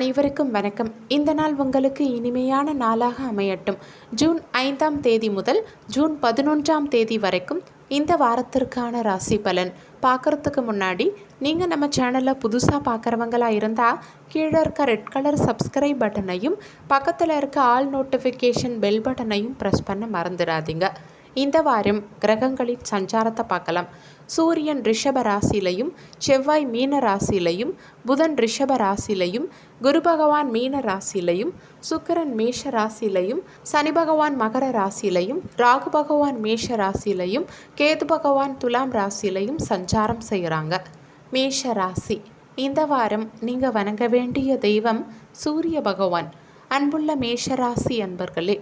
அனைவருக்கும் வணக்கம். இந்த நாள் உங்களுக்கு இனிமையான நாளாக அமையட்டும். ஜூன் 5ஆம் தேதி முதல் ஜூன் 11ஆம் தேதி வரைக்கும் இந்த வாரத்திற்கான ராசி பலன் பார்க்குறதுக்கு முன்னாடி நீங்கள் நம்ம சேனலை புதுசாக பார்க்குறவங்களா இருந்தால் கீழே இருக்க ரெட் கலர் சப்ஸ்கிரைப் பட்டனையும் பக்கத்தில் இருக்க ஆல் நோட்டிஃபிகேஷன் பெல் பட்டனையும் ப்ரெஸ் பண்ண மறந்துடாதீங்க. இந்த வாரம் கிரகங்களின் சஞ்சாரத்தை பார்க்கலாம். சூரியன் ரிஷப ராசியிலையும், செவ்வாய் மீன ராசியிலையும், புதன் ரிஷப ராசியிலையும், குரு பகவான் மீன ராசியிலையும், சுக்கிரன் மேஷ ராசியிலையும், சனி பகவான் மகர ராசியிலையும், ராகு பகவான் மேஷ ராசியிலையும், கேது பகவான் துலாம் ராசியிலையும் சஞ்சாரம் செய்கிறாங்க. மேஷ ராசி. இந்த வாரம் நீங்கள் வணங்க வேண்டிய தெய்வம் சூரிய பகவான். அன்புள்ள மேஷராசி அன்பர்களே,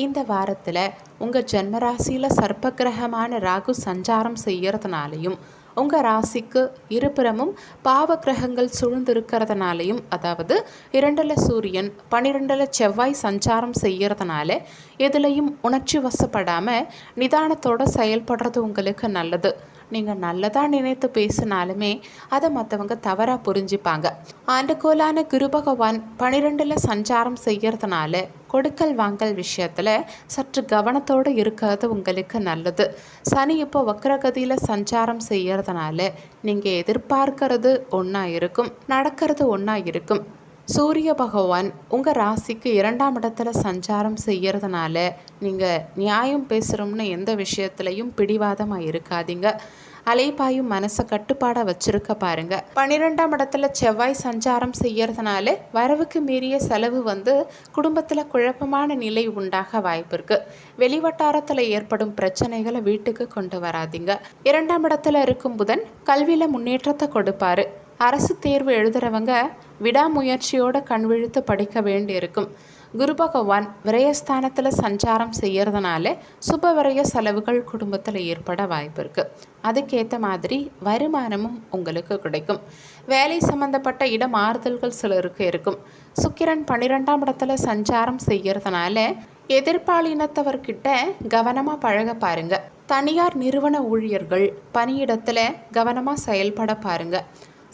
இந்த வாரத்தில் உங்கள் ஜென்மராசியில் சர்ப்ப கிரகமான ராகு சஞ்சாரம் செய்கிறதுனாலையும், உங்கள் ராசிக்கு இருபுறமும் பாவ கிரகங்கள் சூழ்ந்திருக்கிறதுனாலையும், அதாவது 2ல் சூரியன் 12ல் செவ்வாய் சஞ்சாரம் செய்கிறதுனால எதுலையும் உணர்ச்சி வசப்படாமல் நிதானத்தோடு செயல்படுறது உங்களுக்கு நல்லது. நீங்கள் நல்லதாக நினைத்து பேசினாலுமே அதை மற்றவங்க தவறாக புரிஞ்சுப்பாங்க. ஆண்டுகோலான குரு பகவான் 12ல் சஞ்சாரம் செய்கிறதுனால கொடுக்கல் வாங்கல் விஷயத்தில் சற்று கவனத்தோடு இருக்கிறது உங்களுக்கு நல்லது. சனி இப்போ வக்ரகதியில் சஞ்சாரம் செய்கிறதுனால நீங்கள் எதிர்பார்க்கறது ஒன்றா இருக்கும், நடக்கிறது ஒன்றா இருக்கும். சூரிய பகவான் உங்கள் ராசிக்கு 2ஆம் இடத்துல சஞ்சாரம் செய்கிறதுனால நீங்கள் நியாயம் பேசுகிறோம்னு எந்த விஷயத்துலையும் பிடிவாதமாக இருக்காதீங்க. அலைப்பாயும் மனசை கட்டுப்பாடாக வச்சுருக்க பாருங்கள். 12ஆம் இடத்துல செவ்வாய் சஞ்சாரம் செய்கிறதுனால வரவுக்கு மீறிய செலவு குடும்பத்தில் குழப்பமான நிலை உண்டாக வாய்ப்பு இருக்குது. வெளிவட்டாரத்தில் ஏற்படும் பிரச்சனைகளை வீட்டுக்கு கொண்டு வராதிங்க. 2ஆம் இடத்துல இருக்கும் புதன் கல்வியில் முன்னேற்றத்தை கொடுப்பாரு. அரசு தேர்வு எழுதுகிறவங்க விடாமுயற்சியோடு கண்விழித்து படிக்க வேண்டியிருக்கும். குரு பகவான் விரயஸ்தானத்தில் சஞ்சாரம் செய்கிறதுனால சுப விரய செலவுகள் குடும்பத்தில் ஏற்பட வாய்ப்பு இருக்குது. அதுக்கேற்ற மாதிரி வருமானமும் உங்களுக்கு கிடைக்கும். வேலை சம்மந்தப்பட்ட இடமாறுதல்கள் சிலருக்கு இருக்கும். சுக்கிரன் 12ஆம் இடத்துல சஞ்சாரம் செய்கிறதுனால எதிர்பாலினத்தவர்கிட்ட கவனமாக பழக பாருங்க. தனியார் நிறுவன ஊழியர்கள் பணியிடத்தில் கவனமாக செயல்பட பாருங்க.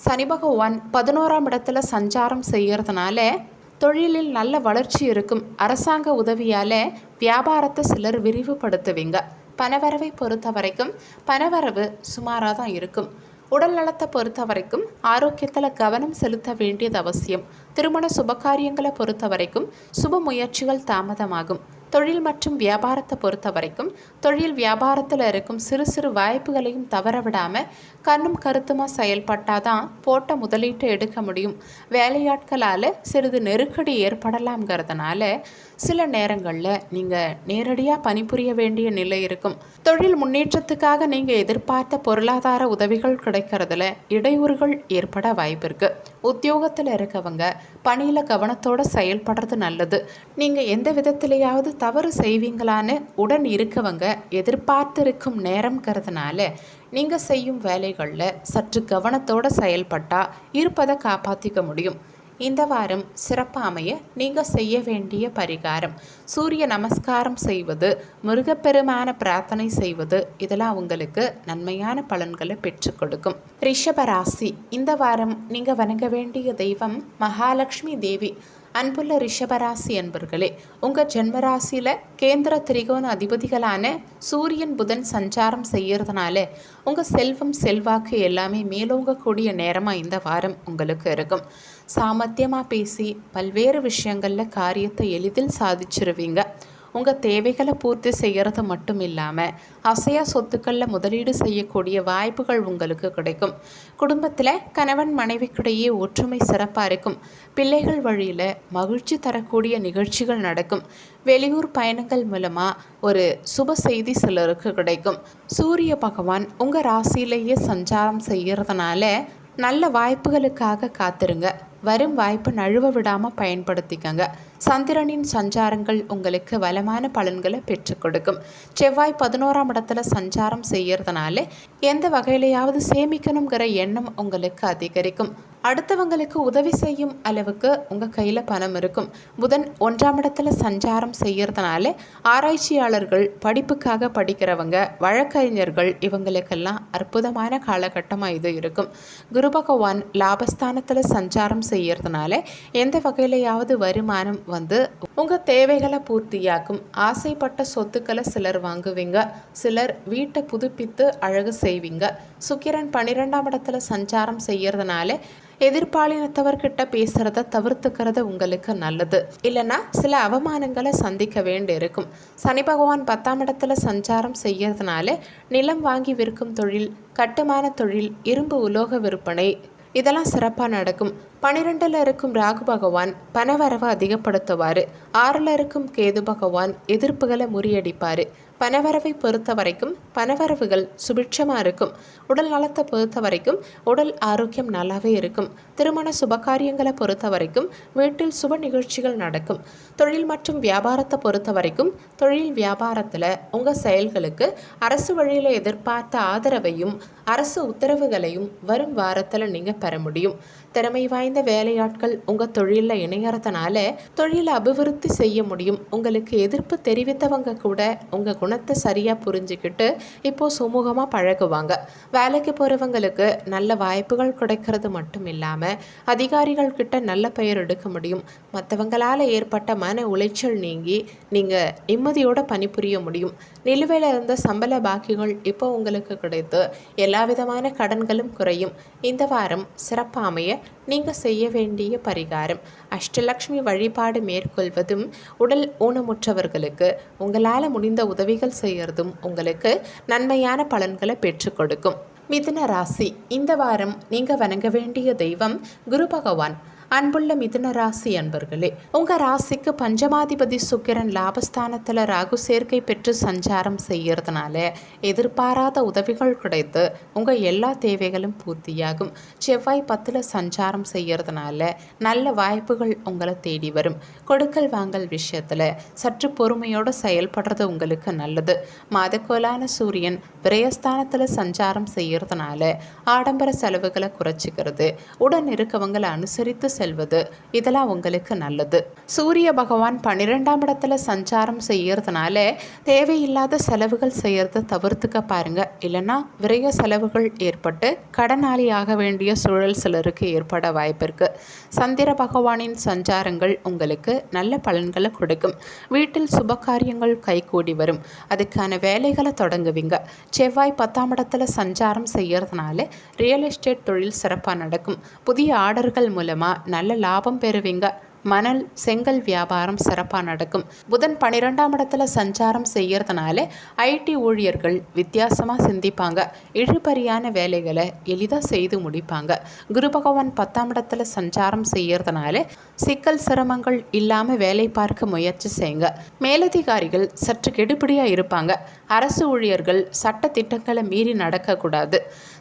சனி பகவான் 11ஆம் இடத்துல சஞ்சாரம் செய்கிறதுனால தொழிலில் நல்ல வளர்ச்சி இருக்கும். அரசாங்க உதவியால் வியாபாரத்தை சிலர் விரிவுபடுத்துவீங்க. பணவரவை பொறுத்த வரைக்கும் பணவரவு சுமாராக தான் இருக்கும். உடல் நலத்தை பொறுத்த வரைக்கும் ஆரோக்கியத்தில் கவனம் செலுத்த வேண்டியது அவசியம். திருமண சுபகாரியங்களை பொறுத்த வரைக்கும் சுப முயற்சிகள் தாமதமாகும். தொழில் மற்றும் வியாபாரத்தை பொறுத்த வரைக்கும் தொழில் வியாபாரத்தில் இருக்கும் சிறு சிறு வாய்ப்புகளையும் தவற விடாமல் கண்ணும் கருத்துமாக செயல்பட்டால் தான் போட்ட முதலீட்டை எடுக்க முடியும். வேலையாட்களால் சிறிது நெருக்கடி ஏற்படலாம்ங்கிறதுனால சில நேரங்களில் நீங்கள் நேரடியாக பணிபுரிய வேண்டிய நிலை இருக்கும். தொழில் முன்னேற்றத்துக்காக நீங்கள் எதிர்பார்த்த பொருளாதார உதவிகள் கிடைக்கிறதுல இடையூறுகள் ஏற்பட வாய்ப்பு இருக்குது. உத்தியோகத்தில் இருக்கவங்க பணியில் கவனத்தோடு செயல்படுறது நல்லது. நீங்கள் எந்த விதத்திலேயாவது தவறு செய்வீங்களான்னு உடன் இருக்கவங்க எதிர்பார்த்திருக்கும் நேரம்ங்கிறதுனால நீங்கள் செய்யும் வேலைகளில் சற்று கவனத்தோடு செயல்பட்டால் இருப்பதை காப்பாற்றிக்க முடியும். இந்த வாரம் சிறப்பாக அமைய நீங்கள் செய்ய வேண்டிய பரிகாரம் சூரிய நமஸ்காரம் செய்வது, முருகப்பெருமான பிரார்த்தனை செய்வது, இதெல்லாம் உங்களுக்கு நன்மையான பலன்களை பெற்றுக் கொடுக்கும். ரிஷபராசி. இந்த வாரம் நீங்கள் வணங்க வேண்டிய தெய்வம் மகாலட்சுமி தேவி. அன்புள்ள ரிஷபராசி அன்பர்களே, உங்கள் ஜென்மராசியில் கேந்திர திரிகோண அதிபதிகளான சூரியன் புதன் சஞ்சாரம் செய்கிறதுனால உங்கள் செல்வம் செல்வாக்கு எல்லாமே மேலோங்கக்கூடிய நேரமாக இந்த வாரம் உங்களுக்கு இருக்கும். சாமர்த்தியமாக பேசி பல்வேறு விஷயங்களில் காரியத்தை எளிதில் சாதிச்சிருவீங்க. உங்கள் தேவைகளை பூர்த்தி செய்கிறது மட்டும் இல்லாமல் அசையா சொத்துக்களில் முதலீடு செய்யக்கூடிய வாய்ப்புகள் உங்களுக்கு கிடைக்கும். குடும்பத்தில் கணவன் மனைவிக்கிடையே ஒற்றுமை சிறப்பாக இருக்கும். பிள்ளைகள் வழியில் மகிழ்ச்சி தரக்கூடிய நிகழ்ச்சிகள் நடக்கும். வெளியூர் பயணங்கள் மூலமாக ஒரு சுப செய்தி சிலருக்கு கிடைக்கும். சூரிய பகவான் உங்கள் ராசியிலேயே சஞ்சாரம் செய்கிறதுனால நல்ல வாய்ப்புகளுக்காக காத்திருங்க. வரும் வாய்ப்பு நழுவ விடாமல் பயன்படுத்திக்கங்க. சந்திரனின் சஞ்சாரங்கள் உங்களுக்கு வளமான பலன்களை பெற்றுக் கொடுக்கும். செவ்வாய் 11ஆம் இடத்துல சஞ்சாரம் செய்கிறதுனால எந்த வகையிலையாவது சேமிக்கணுங்கிற எண்ணம் உங்களுக்கு அதிகரிக்கும். அடுத்தவங்களுக்கு உதவி செய்யும் அளவுக்கு உங்கள் கையில் பணம் இருக்கும். புதன் 1ஆம் இடத்துல சஞ்சாரம் செய்யறதுனால ஆராய்ச்சியாளர்கள், படிப்புக்காக படிக்கிறவங்க, வழக்கறிஞர்கள் இவங்களுக்கெல்லாம் அற்புதமான காலகட்டமாக இது இருக்கும். குரு பகவான் லாபஸ்தானத்தில் சஞ்சாரம் செய்யறதுனால எந்த வகையிலையாவது வருமானம் வந்து உங்கள் தேவைகளை பூர்த்தியாக்கும். ஆசைப்பட்ட சொத்துக்களை சிலர் வாங்குவீங்க, சிலர் வீட்டை புதுப்பித்து அழகு செய்வீங்க. சுக்கிரன் 12ஆம் இடத்துல சஞ்சாரம் செய்யறதுனால எதிர்பாலினத்தவர்கிட்ட பேசுறத தவிர்த்துக்கிறது உங்களுக்கு நல்லது. இல்லைன்னா சில அவமானங்களை சந்திக்க வேண்டி இருக்கும். சனி பகவான் 10ஆம் இடத்துல சஞ்சாரம் செய்யறதுனால நிலம் வாங்கி விற்கும் தொழில், கட்டுமான தொழில், இரும்பு உலோக விற்பனை இதெல்லாம் சிறப்பாக நடக்கும். 12ல் இருக்கும் ராகு பகவான் பணவரவை அதிகப்படுத்துவார். 6ல் இருக்கும் கேது பகவான் எதிர்ப்புகளை முறியடிப்பார். பணவரவை பொறுத்த வரைக்கும் பணவரவுகள் சுபிட்சமாக இருக்கும். உடல் நலத்தை பொறுத்த வரைக்கும் உடல் ஆரோக்கியம் நல்லாவே இருக்கும். திருமண சுபகாரியங்களை பொறுத்த வரைக்கும் வீட்டில் சுப நிகழ்ச்சிகள் நடக்கும். தொழில் மற்றும் வியாபாரத்தை பொறுத்த வரைக்கும் தொழில் வியாபாரத்தில் உங்கள் செயல்களுக்கு அரசு வழியில் எதிர்பார்த்த ஆதரவையும் அரசு உத்தரவுகளையும் வரும் வாரத்தில் நீங்கள் பெற முடியும். திறமை வாய்ந்த வேலையாட்கள் உங்கள் தொழிலில் இணையறதுனால தொழிலை அபிவிருத்தி செய்ய முடியும். உங்களுக்கு எதிர்ப்பு தெரிவித்தவங்க கூட உங்கள் குணத்தை சரியாக புரிஞ்சுக்கிட்டு இப்போது சுமூகமாக பழகுவாங்க. வேலைக்கு போகிறவங்களுக்கு நல்ல வாய்ப்புகள் கிடைக்கிறது மட்டும் இல்லாமல் அதிகாரிகள் கிட்ட நல்ல பெயர் எடுக்க முடியும். மற்றவங்களால் ஏற்பட்ட மன உளைச்சல் நீங்கி நீங்கள் நிம்மதியோடு பணிபுரிய முடியும். நிலுவையில் இருந்த சம்பள பாக்கிகள் இப்போ உங்களுக்கு கிடைத்து எல்லா விதமான கடன்களும் குறையும். இந்த வாரம் சிறப்பாக அமைய நீங்கள் செய்ய வேண்டிய பரிகாரம் அஷ்டலக்ஷ்மி வழிபாடு மேற்கொள்வதும், உடல் ஊனமுற்றவர்களுக்கு உங்களால் முடிந்த உதவிகள் செய்யறதும் உங்களுக்கு நன்மையான பலன்களை பெற்றுக் கொடுக்கும். மிதுன ராசி, இந்த வாரம் நீங்கள் வணங்க வேண்டிய தெய்வம் குரு பகவான். அன்புள்ள மிதுன ராசி அன்பர்களே, உங்கள் ராசிக்கு பஞ்சமாதிபதி சுக்கிரன் லாபஸ்தானத்தில் ராகு சேர்க்கை பெற்று சஞ்சாரம் செய்யறதுனால எதிர்பாராத உதவிகள் கிடைத்து உங்கள் எல்லா தேவைகளும் பூர்த்தியாகும். செவ்வாய் 10ல் சஞ்சாரம் செய்யறதுனால நல்ல வாய்ப்புகள் உங்களை தேடி வரும். கொடுக்கல் வாங்கல் விஷயத்தில் சற்று பொறுமையோடு செயல்படுறது உங்களுக்கு நல்லது. மாதக்கோலான சூரியன் விரயஸ்தானத்தில் சஞ்சாரம் செய்யறதுனால ஆடம்பர செலவுகளை குறைச்சிக்கிறது, உடன் இருக்கவங்களை அனுசரித்து செல்வது இதெல்லாம் உங்களுக்கு நல்லது. சூரிய பகவான் 12ஆம் இடத்துல சஞ்சாரம் செய்யறதுனால தேவையில்லாத செலவுகள் செய்யறத தவிர்த்துக்க பாருங்க. இல்லைன்னா விரைய செலவுகள் ஏற்பட்டு கடனாளி ஆக வேண்டிய சூழல் சிலருக்கு ஏற்பட வாய்ப்பு இருக்கு. சந்திர பகவானின் சஞ்சாரங்கள் உங்களுக்கு நல்ல பலன்களை கொடுக்கும். வீட்டில் சுபகாரியங்கள் கைகூடி வரும். அதுக்கான வேலைகளை தொடங்குவீங்க. செவ்வாய் 10ஆம் இடத்துல சஞ்சாரம் செய்யறதுனால ரியல் எஸ்டேட் தொழில் சிறப்பாக நடக்கும். புதிய ஆர்டர்கள் மூலமாக நல்ல லாபம் பெறுவீங்க. மணல், செங்கல் வியாபாரம் சிறப்பாக நடக்கும். புதன் 12ஆம் இடத்துல சஞ்சாரம் செய்யறதுனால ஐடி ஊழியர்கள் வித்தியாசமாக சிந்திப்பாங்க. இழுபறியான வேலைகளை எளிதாக செய்து முடிப்பாங்க. குரு பகவான் 10ஆம் இடத்துல சஞ்சாரம் செய்யறதுனால சிக்கல் சிரமங்கள் இல்லாமல் வேலை பார்க்க முயற்சி செய்யுங்க. மேலதிகாரிகள் சற்று கெடுபிடியாக இருப்பாங்க. அரசு ஊழியர்கள் சட்ட திட்டங்களை மீறி நடக்கக்கூடாது.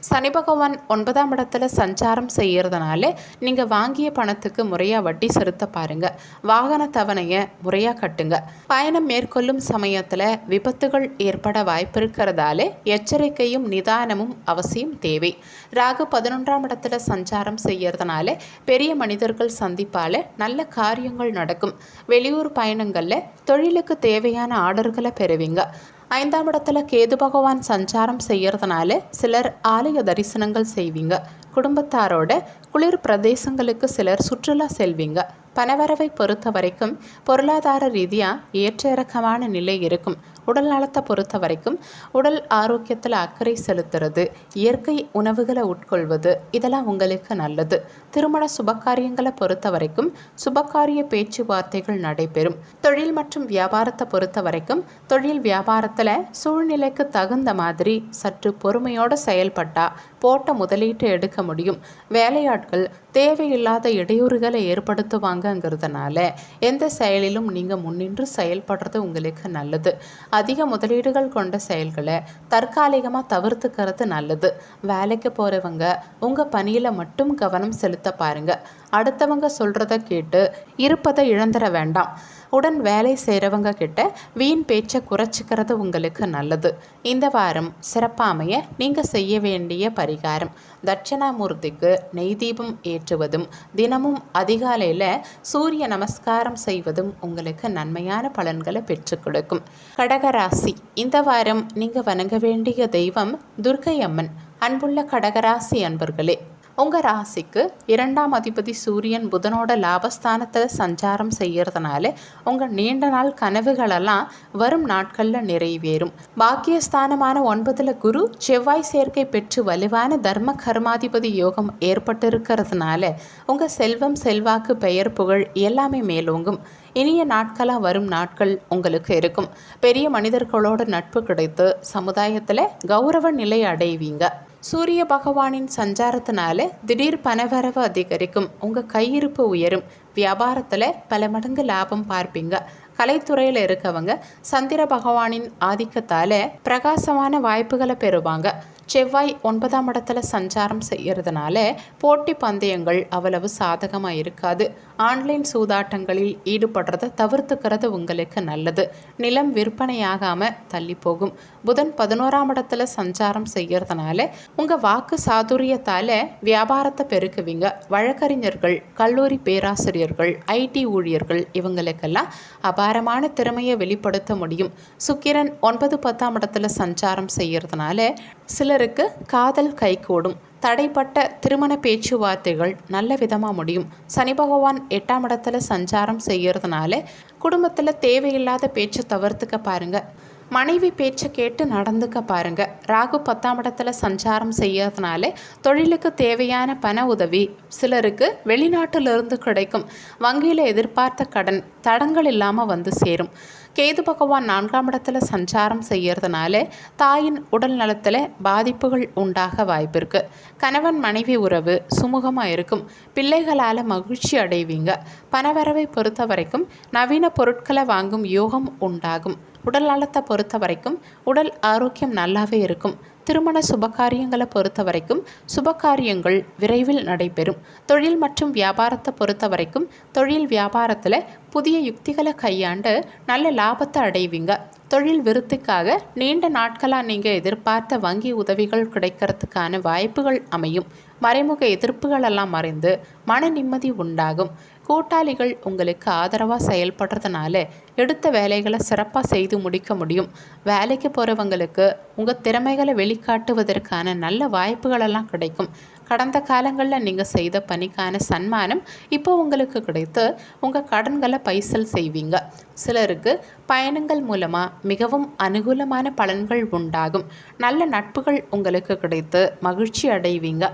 சனி பகவான் 9ஆம் இடத்துல சஞ்சாரம் செய்யறதுனால நீங்கள் வாங்கிய பணத்துக்கு முறையாக வட்டி செலுத்த பாருங்க. வாகன தவணையை முறையாக கட்டுங்க. பயணம் மேற்கொள்ளும் சமயத்தில் விபத்துகள் ஏற்பட வாய்ப்பு இருக்கிறதால எச்சரிக்கையும் நிதானமும் அவசியம் தேவை. ராகு 11ஆம் இடத்துல சஞ்சாரம் செய்யறதுனால பெரிய மனிதர்கள் சந்திப்பால நல்ல காரியங்கள் நடக்கும். வெளியூர் பயணங்களில் தொழிலுக்கு தேவையான ஆர்டர்களை பெறுவீங்க. 5ஆம் இடத்துல கேது பகவான் சஞ்சாரம் செய்யறதுனால சிலர் ஆலய தரிசனங்கள் செய்வீங்க. குடும்பத்தாரோட குளிர் பிரதேசங்களுக்கு சிலர் சுற்றுலா செல்வீங்க. பணவரவை பொறுத்த வரைக்கும் பொருளாதார ரீதியாக ஏற்ற இறக்கமான நிலை இருக்கும். உடல் நலத்தை பொறுத்த வரைக்கும் உடல் ஆரோக்கியத்தில் அக்கறை செலுத்துறது, இயற்கை உணவுகளை உட்கொள்வது இதெல்லாம் உங்களுக்கு நல்லது. திருமண சுபகாரியங்களை பொறுத்த வரைக்கும் சுபகாரிய பேச்சுவார்த்தைகள் நடைபெறும். தொழில் மற்றும் வியாபாரத்தை பொறுத்த வரைக்கும் தொழில் வியாபாரத்தில் சூழ்நிலைக்கு தகுந்த மாதிரி சற்று பொறுமையோடு செயல்பட்டால் போட்ட முதலீட்டு எடுக்க முடியும். வேலையாட்கள் தேவையில்லாத இடையூறுகளை ஏற்படுத்துவாங்கங்கிறதுனால எந்த செயலிலும் நீங்கள் முன்னின்று செயல்படுறது உங்களுக்கு நல்லது. அதிக முதலீடுகள் கொண்ட செயல்களை தற்காலிகமாக தவிர்த்துக்கிறது நல்லது. வேலைக்கு போகிறவங்க உங்கள் பணியில் மட்டும் கவனம் செலுத்த பாருங்க. அடுத்தவங்க சொல்கிறத கேட்டு இருப்பதை இழந்துட வேண்டாம். உடன் வேலை செய்கிறவங்க கிட்ட வீண் பேச்சை குறைச்சிக்கிறது உங்களுக்கு நல்லது. இந்த வாரம் சிறப்பாமைய நீங்கள் செய்ய வேண்டிய பரிகாரம் தட்சணாமூர்த்திக்கு நெய் தீபம் ஏற்றுவதும் தினமும் அதிகாலையில் சூரிய நமஸ்காரம் செய்வதும் உங்களுக்கு நன்மையான பலன்களை பெற்றுக் கொடுக்கும். கடகராசி, இந்த வாரம் நீங்கள் வணங்க வேண்டிய தெய்வம் துர்க்கை அம்மன். அன்புள்ள கடகராசி அன்பர்களே, உங்கள் ராசிக்கு 2ஆம் அதிபதி சூரியன் புதனோட லாபஸ்தானத்தில் சஞ்சாரம் செய்கிறதுனால உங்கள் நீண்ட நாள் கனவுகளெல்லாம் வரும் நாட்களில் நிறைவேறும். பாக்கியஸ்தானமான 9ல் குரு செவ்வாய் சேர்க்கை பெற்று வலுவான தர்ம கர்மாதிபதி யோகம் ஏற்பட்டிருக்கிறதுனால உங்கள் செல்வம், செல்வாக்கு, பெயர், புகழ் எல்லாமே மேலோங்கும். இனிய நாட்களாக வரும் நாட்கள் உங்களுக்கு இருக்கும். பெரிய மனிதர்களோட நட்பு கிடைத்து சமுதாயத்தில் கௌரவ நிலை அடைவீங்க. சூரிய பகவானின் சஞ்சாரத்தினால திடீர் பணவரவு அதிகரிக்கும். உங்கள் கையிருப்பு உயரும். வியாபாரத்தில் பல மடங்கு லாபம் பார்ப்பீங்க. கலைத்துறையில் இருக்கவங்க சந்திர பகவானின் ஆதிக்கத்தால் பிரகாசமான வாய்ப்புகளை பெறுவாங்க. செவ்வாய் 9ஆம் இடத்துல சஞ்சாரம் செய்கிறதுனால போட்டி பந்தயங்கள் அவ்வளவு சாதகமாக இருக்காது. ஆன்லைன் சூதாட்டங்களில் ஈடுபடுறதை தவிர்த்துக்கிறது உங்களுக்கு நல்லது. நிலம் விற்பனையாகாமல் தள்ளி போகும். புதன் 11ஆம் இடத்துல சஞ்சாரம் செய்கிறதுனால உங்கள் வாக்கு சாதுரியத்தால் வியாபாரத்தை பெருக்குவீங்க. வழக்கறிஞர்கள், கல்லூரி பேராசிரியர்கள், ஐடி ஊழியர்கள் இவங்களுக்கெல்லாம் அபாரமான திறமையை வெளிப்படுத்த முடியும். சுக்கிரன் 9, 10ஆம் இடத்துல சஞ்சாரம் செய்கிறதுனால சிலருக்கு காதல் கைகூடும். தடைப்பட்ட திருமண பேச்சுவார்த்தைகள் நல்ல விதமாக முடியும். சனி பகவான் 8ஆம் இடத்துல சஞ்சாரம் செய்கிறதுனால குடும்பத்தில் தேவையில்லாத பேச்சை தவிர்த்துக்க பாருங்க. மனைவி பேச்சை கேட்டு நடந்துக்க பாருங்க. ராகு 10ஆம் இடத்துல சஞ்சாரம் செய்யறதுனால தொழிலுக்கு தேவையான பண உதவி சிலருக்கு வெளிநாட்டிலிருந்து கிடைக்கும். வங்கியில் எதிர்பார்த்த கடன் தடங்கள் இல்லாமல் வந்து சேரும். கேது பகவான் 4ஆம் இடத்துல சஞ்சாரம் செய்யறதுனால தாயின் உடல் நலத்தில் பாதிப்புகள் உண்டாக வாய்ப்பு இருக்கு. கணவன் மனைவி உறவு சுமூகமாக இருக்கும். பிள்ளைகளால் மகிழ்ச்சி அடைவீங்க. பணவரவை பொறுத்த வரைக்கும் நவீன பொருட்களை வாங்கும் யோகம் உண்டாகும். உடல் நலத்தை பொறுத்த வரைக்கும் உடல் ஆரோக்கியம் நல்லாவே இருக்கும். திருமண சுபகாரியங்களை பொறுத்த வரைக்கும் சுபகாரியங்கள் விரைவில் நடைபெறும். தொழில் மற்றும் வியாபாரத்தை பொறுத்த வரைக்கும் தொழில் வியாபாரத்தில் புதிய யுக்திகளை கையாண்டு நல்ல லாபத்தை அடைவீங்க. தொழில் விருத்திக்காக நீண்ட நாட்களாக நீங்கள் எதிர்பார்த்த வங்கி உதவிகள் கிடைக்கிறதுக்கான வாய்ப்புகள் அமையும். மறைமுக எதிர்ப்புகளெல்லாம் மறைந்து மன நிம்மதி உண்டாகும். கூட்டாளிகள் உங்களுக்கு ஆதரவாக செயல்படுறதுனால எடுத்த வேலைகளை சிறப்பாக செய்து முடிக்க முடியும். வேலைக்கு போகிறவங்களுக்கு உங்கள் திறமைகளை வெளிக்காட்டுவதற்கான நல்ல வாய்ப்புகளெல்லாம் கிடைக்கும். கடந்த காலங்களில் நீங்கள் செய்த பணிக்கான சன்மானம் இப்போ உங்களுக்கு கிடைத்து உங்கள் கடன்களை பைசல் செய்வீங்க. சிலருக்கு பயணங்கள் மூலமாக மிகவும் அனுகூலமான பலன்கள் உண்டாகும். நல்ல நட்புகள் உங்களுக்கு கிடைத்து மகிழ்ச்சி அடைவீங்க.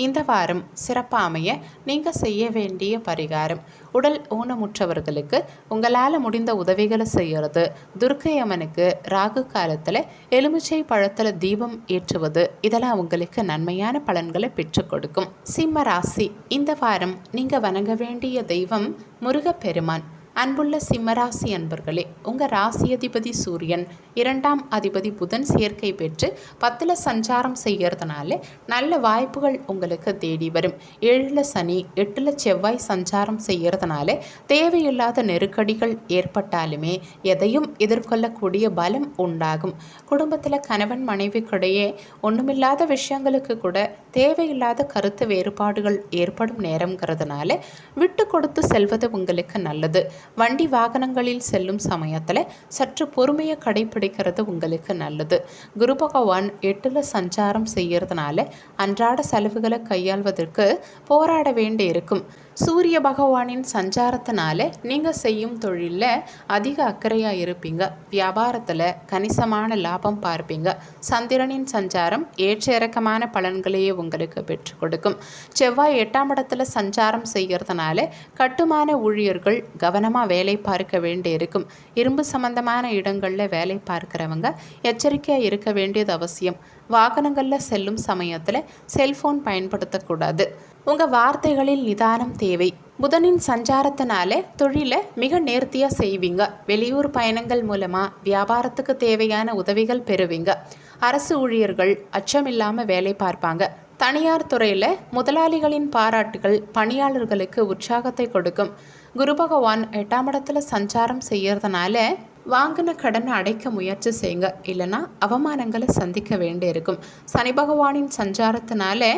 இந்த வாரம் சிறப்பாக அமைய நீங்கள் செய்ய வேண்டிய பரிகாரம் உடல் ஊனமுற்றவர்களுக்கு உங்களால் முடிந்த உதவிகளை செய்கிறது. துர்க்கை அம்மனுக்கு ராகு காலத்தில் எலுமிச்சை பழத்தில் தீபம் ஏற்றுவது இதெல்லாம் உங்களுக்கு நன்மையான பலன்களை பெற்றுக் கொடுக்கும். சிம்ம ராசி, இந்த வாரம் நீங்கள் வணங்க வேண்டிய தெய்வம் முருகப்பெருமான். அன்புள்ள சிம்மராசி அன்பர்களே, உங்கள் ராசி அதிபதி சூரியன் 2ஆம் அதிபதி புதன் சேர்க்கை பெற்று 10ல் சஞ்சாரம் செய்கிறதுனால நல்ல வாய்ப்புகள் உங்களுக்கு தேடி வரும். 7ல் சனி 8ல் செவ்வாய் சஞ்சாரம் செய்கிறதுனால தேவையில்லாத நெருக்கடிகள் ஏற்பட்டாலுமே எதையும் எதிர்கொள்ளக்கூடிய பலம் உண்டாகும். குடும்பத்தில் கணவன் மனைவிக்கிடையே ஒன்றுமில்லாத விஷயங்களுக்கு கூட தேவையில்லாத கருத்து வேறுபாடுகள் ஏற்படும் நேரங்கிறதுனால விட்டு கொடுத்து செல்வது உங்களுக்கு நல்லது. வண்டி வாகனங்களில் செல்லும் சமயத்தில் சற்று பொறுமையை கடைபிடிக்கிறது உங்களுக்கு நல்லது. குரு பகவான் 8ல் சஞ்சாரம் செய்கிறதுனால அன்றாட செலவுகளை கையாள்வதற்கு போராட வேண்டி இருக்கும். சூரிய பகவானின் சஞ்சாரத்தினால நீங்கள் செய்யும் தொழிலில் அதிக அக்கறையாக இருப்பீங்க. வியாபாரத்தில் கணிசமான லாபம் பார்ப்பீங்க. சந்திரனின் சஞ்சாரம் ஏற்ற இறக்கமான பலன்களையே உங்களுக்கு பெற்றுக் கொடுக்கும். செவ்வாய் 8ஆம் இடத்துல சஞ்சாரம் செய்கிறதுனால கட்டுமான ஊழியர்கள் கவனமாக வேலை பார்க்க வேண்டி இருக்கும். இரும்பு சம்பந்தமான இடங்களில் வேலை பார்க்குறவங்க எச்சரிக்கையாக இருக்க வேண்டியது அவசியம். வாகனங்களில் செல்லும் சமயத்தில் செல்ஃபோன் பயன்படுத்தக்கூடாது. உங்கள் வார்த்தைகளில் நிதானம் தேவை. புதனின் சஞ்சாரத்தினால தொழிலை மிக நேர்த்தியாக செய்வீங்க. வெளியூர் பயணங்கள் மூலமாக வியாபாரத்துக்கு தேவையான உதவிகள் பெறுவீங்க. அரசு ஊழியர்கள் அச்சமில்லாமல் வேலை பார்ப்பாங்க. தனியார் துறையில் முதலாளிகளின் பாராட்டுகள் பணியாளர்களுக்கு உற்சாகத்தை கொடுக்கும். குரு பகவான் 8ஆம் இடத்துல சஞ்சாரம் செய்யறதுனால வாங்கின கடனை அடைக்க முயற்சி செய்யுங்க, இல்லைன்னா அவமானங்களை சந்திக்க வேண்டியிருக்கும். சனி பகவானின் சஞ்சாரத்தினால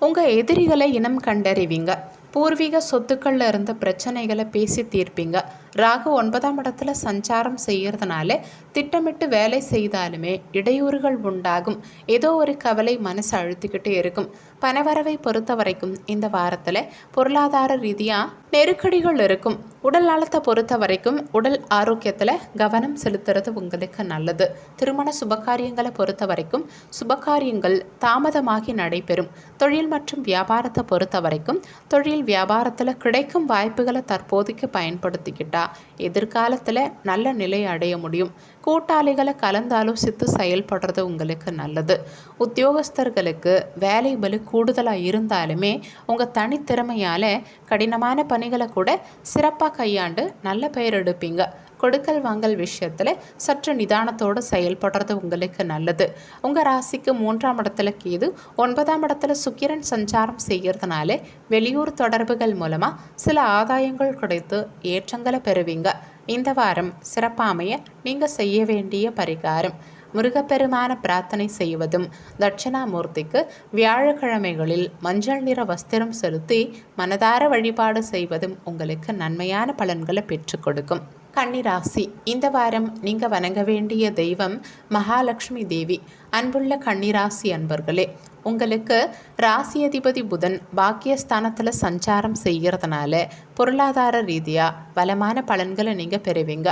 உங்கள் எதிரிகளை இனம் கண்டறிவீங்க. பூர்வீக சொத்துக்களில் இருந்த பிரச்சனைகளை பேசி தீர்ப்பீங்க. ராகு 9ஆம் இடத்துல சஞ்சாரம் செய்யறதுனால திட்டமிட்டு வேலை செய்தாலுமே இடையூறுகள் உண்டாகும். ஏதோ ஒரு கவலை மனசு அழுத்திக்கிட்டே இருக்கும். பணவரவை பொறுத்த வரைக்கும் இந்த வாரத்தில் பொருளாதார ரீதியாக நெருக்கடிகள் இருக்கும். உடல் நலத்தை பொறுத்த வரைக்கும் உடல் ஆரோக்கியத்தில் கவனம் செலுத்துறது உங்களுக்கு நல்லது. திருமண சுபகாரியங்களை பொறுத்த வரைக்கும் சுபகாரியங்கள் தாமதமாகி நடைபெறும். தொழில் மற்றும் வியாபாரத்தை பொறுத்த வரைக்கும் தொழில் வியாபாரத்தில் கிடைக்கும் வாய்ப்புகளை தற்போதைக்கு பயன்படுத்திக்கிட்டா எதிர்காலத்தில் நல்ல நிலை அடைய முடியும். கூட்டாளிகளை கலந்தாலோசித்து செயல்படுறது உங்களுக்கு நல்லது. உத்தியோகஸ்தர்களுக்கு வேலை பலு கூடுதலாக இருந்தாலுமே உங்கள் தனித்திறமையால் கடினமான பணிகளை கூட சிறப்பாக கையாண்டு நல்ல பெயர் எடுப்பீங்க. கொடுக்கல் வாங்கல் விஷயத்தில் சற்று நிதானத்தோடு செயல்படுறது உங்களுக்கு நல்லது. உங்கள் ராசிக்கு 3ஆம் இடத்துல கேது, 9ஆம் இடத்துல சுக்கிரன் சஞ்சாரம் செய்கிறதுனால வெளியூர் தொடர்புகள் மூலமாக சில ஆதாயங்கள் கிடைத்து ஏற்றங்களை பெறுவீங்க. இந்த வாரம் சிறப்பாமைய நீங்கள் செய்ய வேண்டிய பரிகாரம் முருகப்பெருமான பிரார்த்தனை செய்வதும், தட்சிணாமூர்த்திக்கு வியாழக்கிழமைகளில் மஞ்சள் நிற வஸ்திரம் செலுத்தி மனதார வழிபாடு செய்வதும் உங்களுக்கு நன்மையான பலன்களை பெற்றுக் கொடுக்கும். கன்னிராசி, இந்த வாரம் நீங்கள் வணங்க வேண்டிய தெய்வம் மகாலட்சுமி தேவி. அன்புள்ள கன்னிராசி அன்பர்களே, உங்களுக்கு ராசி அதிபதி புதன் பாக்கியஸ்தானத்தில் சஞ்சாரம் செய்கிறதுனால பொருளாதார ரீதியாக பலமான பலன்களை நீங்கள் பெறுவீங்க.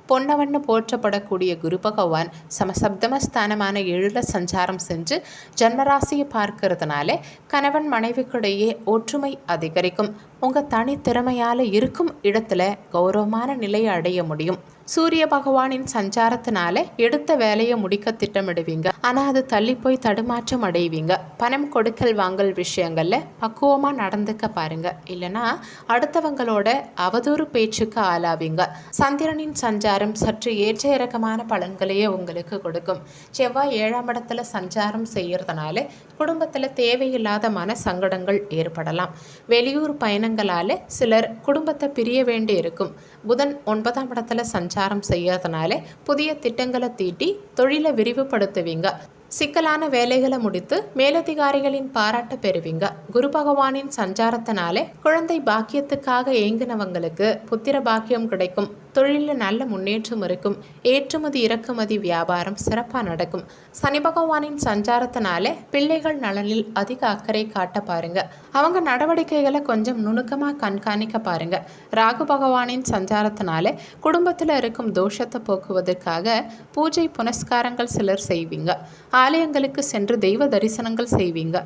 பொன்னவன்னு போற்றப்படக்கூடிய குரு பகவான் சமசப்தமஸ்தானமான 7ல் சஞ்சாரம் செஞ்சு ஜன்மராசியை பார்க்கறதுனால கணவன் மனைவிக்கிடையே ஒற்றுமை அதிகரிக்கும். உங்கள் தனித்திறமையால் இருக்கும் இடத்துல கௌரவமான நிலையை அடைய முடியும். சூரிய பகவானின் சஞ்சாரத்தினால எடுத்த வேலையை முடிக்க திட்டமிடுவீங்க. ஆனால் அது தள்ளி போய் தடுமாற்றம் அடைவீங்க. பணம் கொடுக்கல் வாங்கல் விஷயங்களில் பக்குவமாக நடந்துக்க பாருங்க, இல்லைன்னா அடுத்தவங்களோட அவதூறு பேச்சுக்கு ஆளாவீங்க. சந்திரனின் சஞ்சாரம் சற்று ஏற்ற இறக்கமான பலன்களையே உங்களுக்கு கொடுக்கும். செவ்வாய் 7ஆம் இடத்துல சஞ்சாரம் செய்யறதுனால குடும்பத்தில் தேவையில்லாத மன சங்கடங்கள் ஏற்படலாம். வெளியூர் பயணங்களால் சிலர் குடும்பத்தை பிரிய வேண்டி இருக்கும். புதன் 9ஆம் இடத்துல சஞ்சாரம் செய்யறதுனால புதிய திட்டங்களை தீட்டி தொழிலை விரிவுபடுத்துவீங்க. சிக்கலான வேலைகளை முடித்து மேலதிகாரிகளின் பாராட்ட பெறுவீங்க. குரு பகவானின் சஞ்சாரத்தினாலே குழந்தை பாக்கியத்துக்காக ஏங்கினவங்களுக்கு புத்திர பாக்கியம் கிடைக்கும். தொழிலில் நல்ல முன்னேற்றம் இருக்கும். ஏற்றுமதி இறக்குமதி வியாபாரம் சிறப்பாக நடக்கும். சனி பகவானின் சஞ்சாரத்தினால பிள்ளைகள் நலனில் அதிக அக்கறை காட்ட பாருங்க. அவங்க நடவடிக்கைகளை கொஞ்சம் நுணுக்கமாக கண்காணிக்க பாருங்க. ராகு பகவானின் சஞ்சாரத்தினால குடும்பத்தில் இருக்கும் தோஷத்தை போக்குவதற்காக பூஜை புனஸ்காரங்கள் சிலர் செய்வீங்க. ஆலயங்களுக்கு சென்று தெய்வ தரிசனங்கள் செய்வீங்க.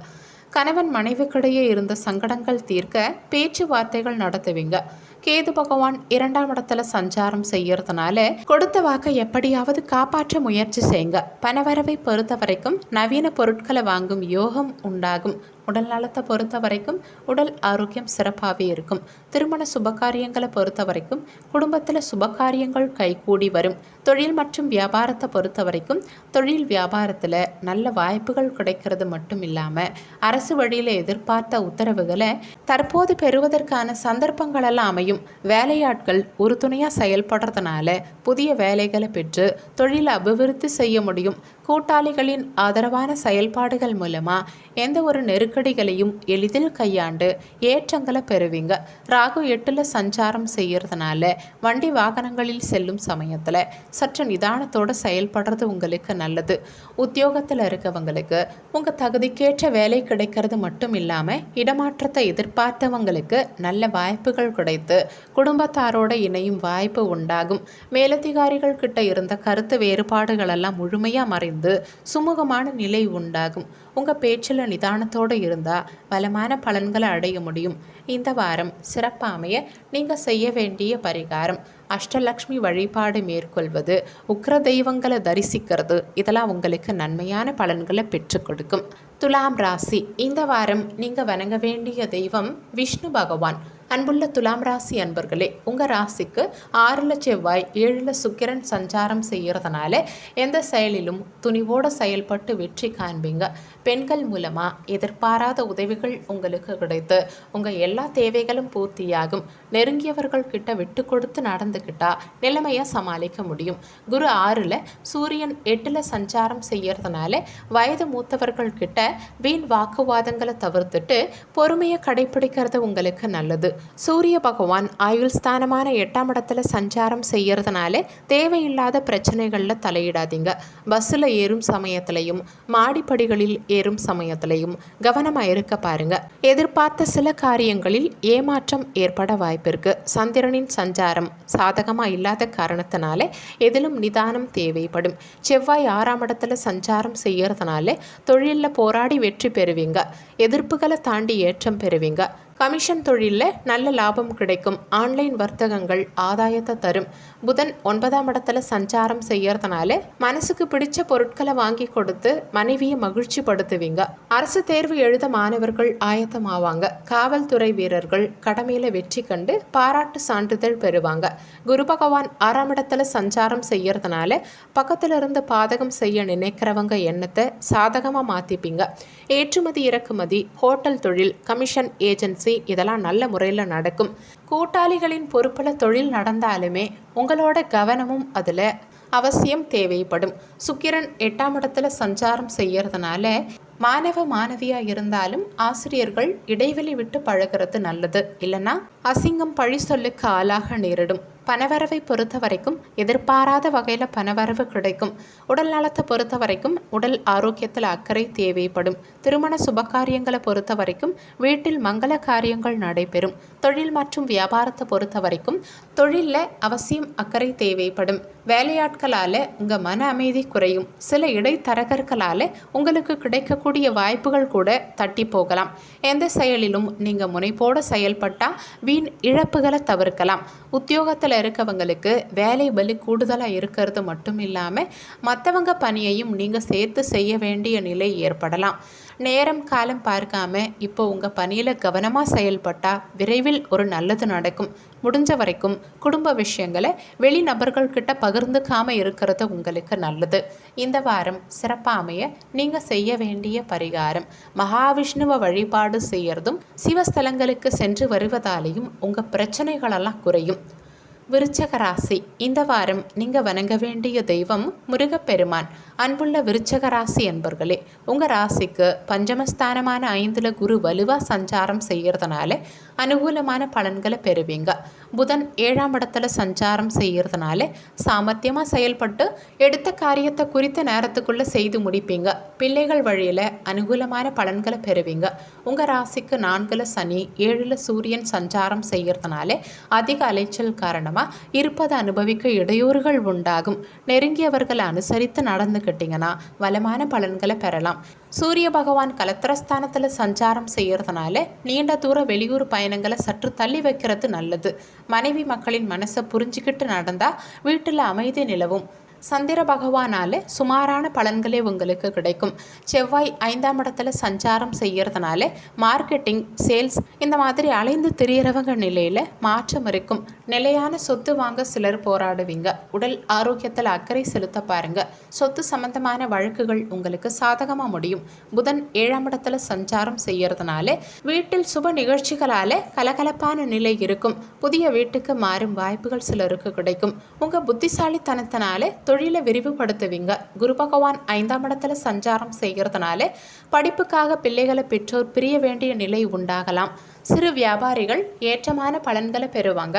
கணவன் மனைவிக்கிடையே இருந்த சங்கடங்கள் தீர்க்க பேச்சுவார்த்தைகள் நடத்துவீங்க. கேது பகவான் 2ஆம் இடத்துல சஞ்சாரம் செய்யறதுனால கொடுத்த வாக்கை எப்படியாவது காப்பாற்ற முயற்சி செய்யுங்க. பணவரவை பொறுத்த வரைக்கும் நவீன பொருட்களை வாங்கும் யோகம் உண்டாகும். உடல் நலத்தை பொறுத்த வரைக்கும் உடல் ஆரோக்கியம் சிறப்பாகவே இருக்கும். திருமண சுபகாரியங்களை பொறுத்த வரைக்கும் குடும்பத்தில் சுபகாரியங்கள் கைகூடி வரும். தொழில் மற்றும் வியாபாரத்தை பொறுத்த வரைக்கும் தொழில் வியாபாரத்தில் நல்ல வாய்ப்புகள் கிடைக்கிறது மட்டும் இல்லாமல் அரசு வழியில் எதிர்பார்த்த உத்தரவுகளை தற்போது பெறுவதற்கான சந்தர்ப்பங்களெல்லாம் அமையும். வேலையாட்கள் உறுதுணையாக செயல்படுறதுனால புதிய வேலைகளை பெற்று தொழில் அபிவிருத்தி செய்ய முடியும். கூட்டாளிகளின் ஆதரவான செயல்பாடுகள் மூலமாக எந்த ஒரு நெருக்கடிகளையும் எளிதில் கையாண்டு ஏற்றங்களை பெறுவீங்க. ராகு 8ல் சஞ்சாரம் செய்யறதுனால வண்டி வாகனங்களில் செல்லும் சமயத்தில் சற்று நிதானத்தோடு செயல்படுறது உங்களுக்கு நல்லது. உத்தியோகத்தில் இருக்கவங்களுக்கு உங்கள் தகுதிக்கேற்ற வேலை கிடைக்கிறது மட்டும் இல்லாமல் இடமாற்றத்தை எதிர்பார்த்தவங்களுக்கு நல்ல வாய்ப்புகள் கிடைத்து குடும்பத்தாரோட இணையும் வாய்ப்பு உண்டாகும். மேலதிகாரிகள் கிட்ட இருந்த கருத்து வேறுபாடுகளெல்லாம் முழுமையாக மறைந்து சுமூகமான நிலை உண்டாகும். உங்கள் பேச்சில் நிதானத்தோடு இருந்தால் பலமான பலன்களை அடைய முடியும். இந்த வாரம் சிறப்பாக அமைய நீங்கள் செய்ய வேண்டிய பரிகாரம் அஷ்டலக்ஷ்மி வழிபாடு மேற்கொள்வது, உக்ர தெய்வங்களை தரிசிக்கிறது, இதெல்லாம் உங்களுக்கு நன்மையான பலன்களை பெற்றுக் கொடுக்கும். துலாம் ராசி, இந்த வாரம் நீங்கள் வணங்க வேண்டிய தெய்வம் விஷ்ணு பகவான். அன்புள்ள துலாம் ராசி அன்பர்களே, உங்கள் ராசிக்கு 6ல் செவ்வாய் 7ல் சுக்கிரன் சஞ்சாரம் செய்கிறதுனால எந்த செயலிலும் துணிவோடு செயல்பட்டு வெற்றி காண்பீங்க. பெண்கள் மூலமாக எதிர்பாராத உதவிகள் உங்களுக்கு கிடைத்து உங்கள் எல்லா தேவைகளும் பூர்த்தியாகும். நெருங்கியவர்கள் கிட்ட விட்டு கொடுத்து நடந்துக்கிட்டா நிலைமையை சமாளிக்க முடியும். குரு 6ல், சூரியன் 8ல் சஞ்சாரம் செய்கிறதுனால வயது மூத்தவர்கள் கிட்ட வீண் வாக்குவாதங்களை தவிர்த்துட்டு பொறுமையை கடைபிடிக்கிறது உங்களுக்கு நல்லது. சூரிய பகவான் ஆயுள் ஸ்தானமான 8ஆம் இடத்துல சஞ்சாரம் செய்யறதுனால தேவையில்லாத பிரச்சனைகளில் தலையிடாதீங்க. பஸ்ஸில் ஏறும் சமயத்திலையும் மாடிப்படிகளில் ஏறும் சமயத்திலையும் கவனமாக இருக்க பாருங்க. எதிர்பார்த்த சில காரியங்களில் ஏமாற்றம் ஏற்பட வாய்ப்பிருக்கு. சந்திரனின் சஞ்சாரம் சாதகமாக இல்லாத காரணத்தினால எதிலும் நிதானம் தேவைப்படும். செவ்வாய் 6ஆம் இடத்துல சஞ்சாரம் செய்யறதுனால தொழிலில் போராடி வெற்றி பெறுவீங்க. எதிர்ப்புகளை தாண்டி ஏற்றம் பெறுவீங்க. கமிஷன் தொழிலில் நல்ல லாபம் கிடைக்கும். ஆன்லைன் வர்த்தகங்கள் ஆதாயத்தை தரும். புதன் 9ஆம் இடத்துல சஞ்சாரம் செய்யறதுனால மனசுக்கு பிடிச்ச பொருட்களை வாங்கி கொடுத்து மனைவியை மகிழ்ச்சி படுத்துவீங்க. அரசு தேர்வு எழுத மாணவர்கள் ஆயத்தமாவாங்க. காவல்துறை வீரர்கள் கடமையில வெற்றி கண்டு பாராட்டு சான்றிதழ் பெறுவாங்க. குரு பகவான் 6ஆம் இடத்துல சஞ்சாரம் செய்யறதுனால பக்கத்துல இருந்து பாதகம் செய்ய நினைக்கிறவங்க எண்ணத்தை சாதகமாக மாற்றிப்பீங்க. ஏற்றுமதி இறக்குமதி, ஹோட்டல் தொழில், கமிஷன் ஏஜென்சி இதெல்லாம் நல்ல முறையில் நடக்கும். கூட்டாளிகளின் பொறுப்பில் தொழில் நடந்தாலுமே உங்களோட கவனமும் அதில் அவசியம் தேவைப்படும். சுக்கிரன் 8ஆம் இடத்துல சஞ்சாரம் செய்யறதுனால மாணவ மாணவியாக இருந்தாலும் ஆசிரியர்கள் இடைவெளி விட்டு பழகிறது நல்லது. இல்லைன்னா அசிங்கம் பழி சொல்லுக்கு ஆளாக நேரிடும். பணவரவை பொறுத்த வரைக்கும் எதிர்பாராத வகையில் பணவரவு கிடைக்கும். உடல் நலத்தை பொறுத்த வரைக்கும் உடல் ஆரோக்கியத்தில் அக்கறை தேவைப்படும். திருமண சுபகாரியங்களை பொறுத்த வரைக்கும் வீட்டில் மங்கள காரியங்கள் நடைபெறும். தொழில் மற்றும் வியாபாரத்தை பொறுத்த வரைக்கும் தொழிலில் அவசியம் அக்கறை தேவைப்படும். வேலையாட்களால் உங்கள் மன அமைதி குறையும். சில இடைத்தரகர்களால் உங்களுக்கு கிடைக்கக்கூடிய வாய்ப்புகள் கூட தட்டி போகலாம். எந்த செயலிலும் நீங்கள் முனைப்போடு செயல்பட்டால் வீண் இழப்புகளை தவிர்க்கலாம். உத்தியோகத்தில் இருக்கவங்களுக்கு வேலை பலு கூடுதலாக இருக்கிறது மட்டும் இல்லாமல் மற்றவங்க பணியையும் நீங்கள் சேர்த்து செய்ய வேண்டிய நிலை ஏற்படலாம். நேரம் காலம் பார்க்காம இப்போ உங்கள் பணியில் கவனமாக செயல்பட்டால் விரைவில் ஒரு நல்லது நடக்கும். முடிஞ்ச வரைக்கும் குடும்ப விஷயங்களை வெளிநபர்கள்கிட்ட பகிர்ந்துக்காம இருக்கிறது உங்களுக்கு நல்லது. இந்த வாரம் சிறப்பாக அமைய நீங்கள் செய்ய வேண்டிய பரிகாரம், மகாவிஷ்ணுவை வழிபாடு செய்யறதும் சிவஸ்தலங்களுக்கு சென்று வருவதாலேயும் உங்கள் பிரச்சனைகளெல்லாம் குறையும். விருச்சக ராசி, இந்த வாரம் நீங்கள் வணங்க வேண்டிய தெய்வம் முருகப்பெருமான். அன்புள்ள விருச்சக ராசி என்பர்களே, உங்கள் ராசிக்கு பஞ்சமஸ்தானமான 5ல் குரு வலுவாக சஞ்சாரம் செய்கிறதுனால அனுகூலமான பலன்களை பெறுவீங்க. புதன் 7ஆம் இடத்துல சஞ்சாரம் செய்கிறதுனால சாமர்த்தியமாக செயல்பட்டு எடுத்த காரியத்தை குறித்த நேரத்துக்குள்ளே செய்து முடிப்பீங்க. பிள்ளைகள் வழியில் அனுகூலமான பலன்களை பெறுவீங்க. உங்கள் ராசிக்கு 4ல் சனி 7ல் சூரியன் சஞ்சாரம் செய்கிறதுனால அதிக அலைச்சல் காரணமாக இருப்பதை அனுபவிக்க இடையூறுகள் உண்டாகும். நெருங்கியவர்களை அனுசரித்து நடந்துக்கிட்டீங்கன்னா வளமான பலன்களை பெறலாம். சூரிய பகவான் கலத்திரஸ்தானத்தில் சஞ்சாரம் செய்யறதுனால நீண்ட தூர வெளியூர் பயணங்களை சற்று தள்ளி வைக்கிறது நல்லது. மனைவி மக்களின் மனசை புரிஞ்சுக்கிட்டு நடந்தால் வீட்டில் அமைதி நிலவும். சந்திர பகவானால் சுமாரான பலன்களே உங்களுக்கு கிடைக்கும். செவ்வாய் 5ஆம் இடத்துல சஞ்சாரம் செய்யறதுனால மார்க்கெட்டிங், சேல்ஸ் இந்த மாதிரி அலைந்து திரியறவங்க நிலையில் மாற்றம் இருக்கும். நிலையான சொத்து வாங்க சிலர் போராடுவீங்க. உடல் ஆரோக்கியத்தில் அக்கறை செலுத்த பாருங்க. சொத்து சம்பந்தமான வழக்குகள் உங்களுக்கு சாதகமாக முடியும். புதன் 7ஆம் இடத்துல சஞ்சாரம் செய்யறதுனால வீட்டில் சுப நிகழ்ச்சிகளால் கலகலப்பான நிலை இருக்கும். புதிய வீட்டுக்கு மாறும் வாய்ப்புகள் சிலருக்கு கிடைக்கும். உங்கள் புத்திசாலித்தனத்தினால தொழிலை விரிவுபடுத்துவீங்க. குரு பகவான் 5ஆம் இடத்துல சஞ்சாரம் செய்கிறதுனால படிப்புக்காக பிள்ளைகளை பெற்றோர் பிரிய வேண்டிய நிலை உண்டாகலாம். சிறு வியாபாரிகள் ஏற்றமான பலன்களை பெறுவாங்க.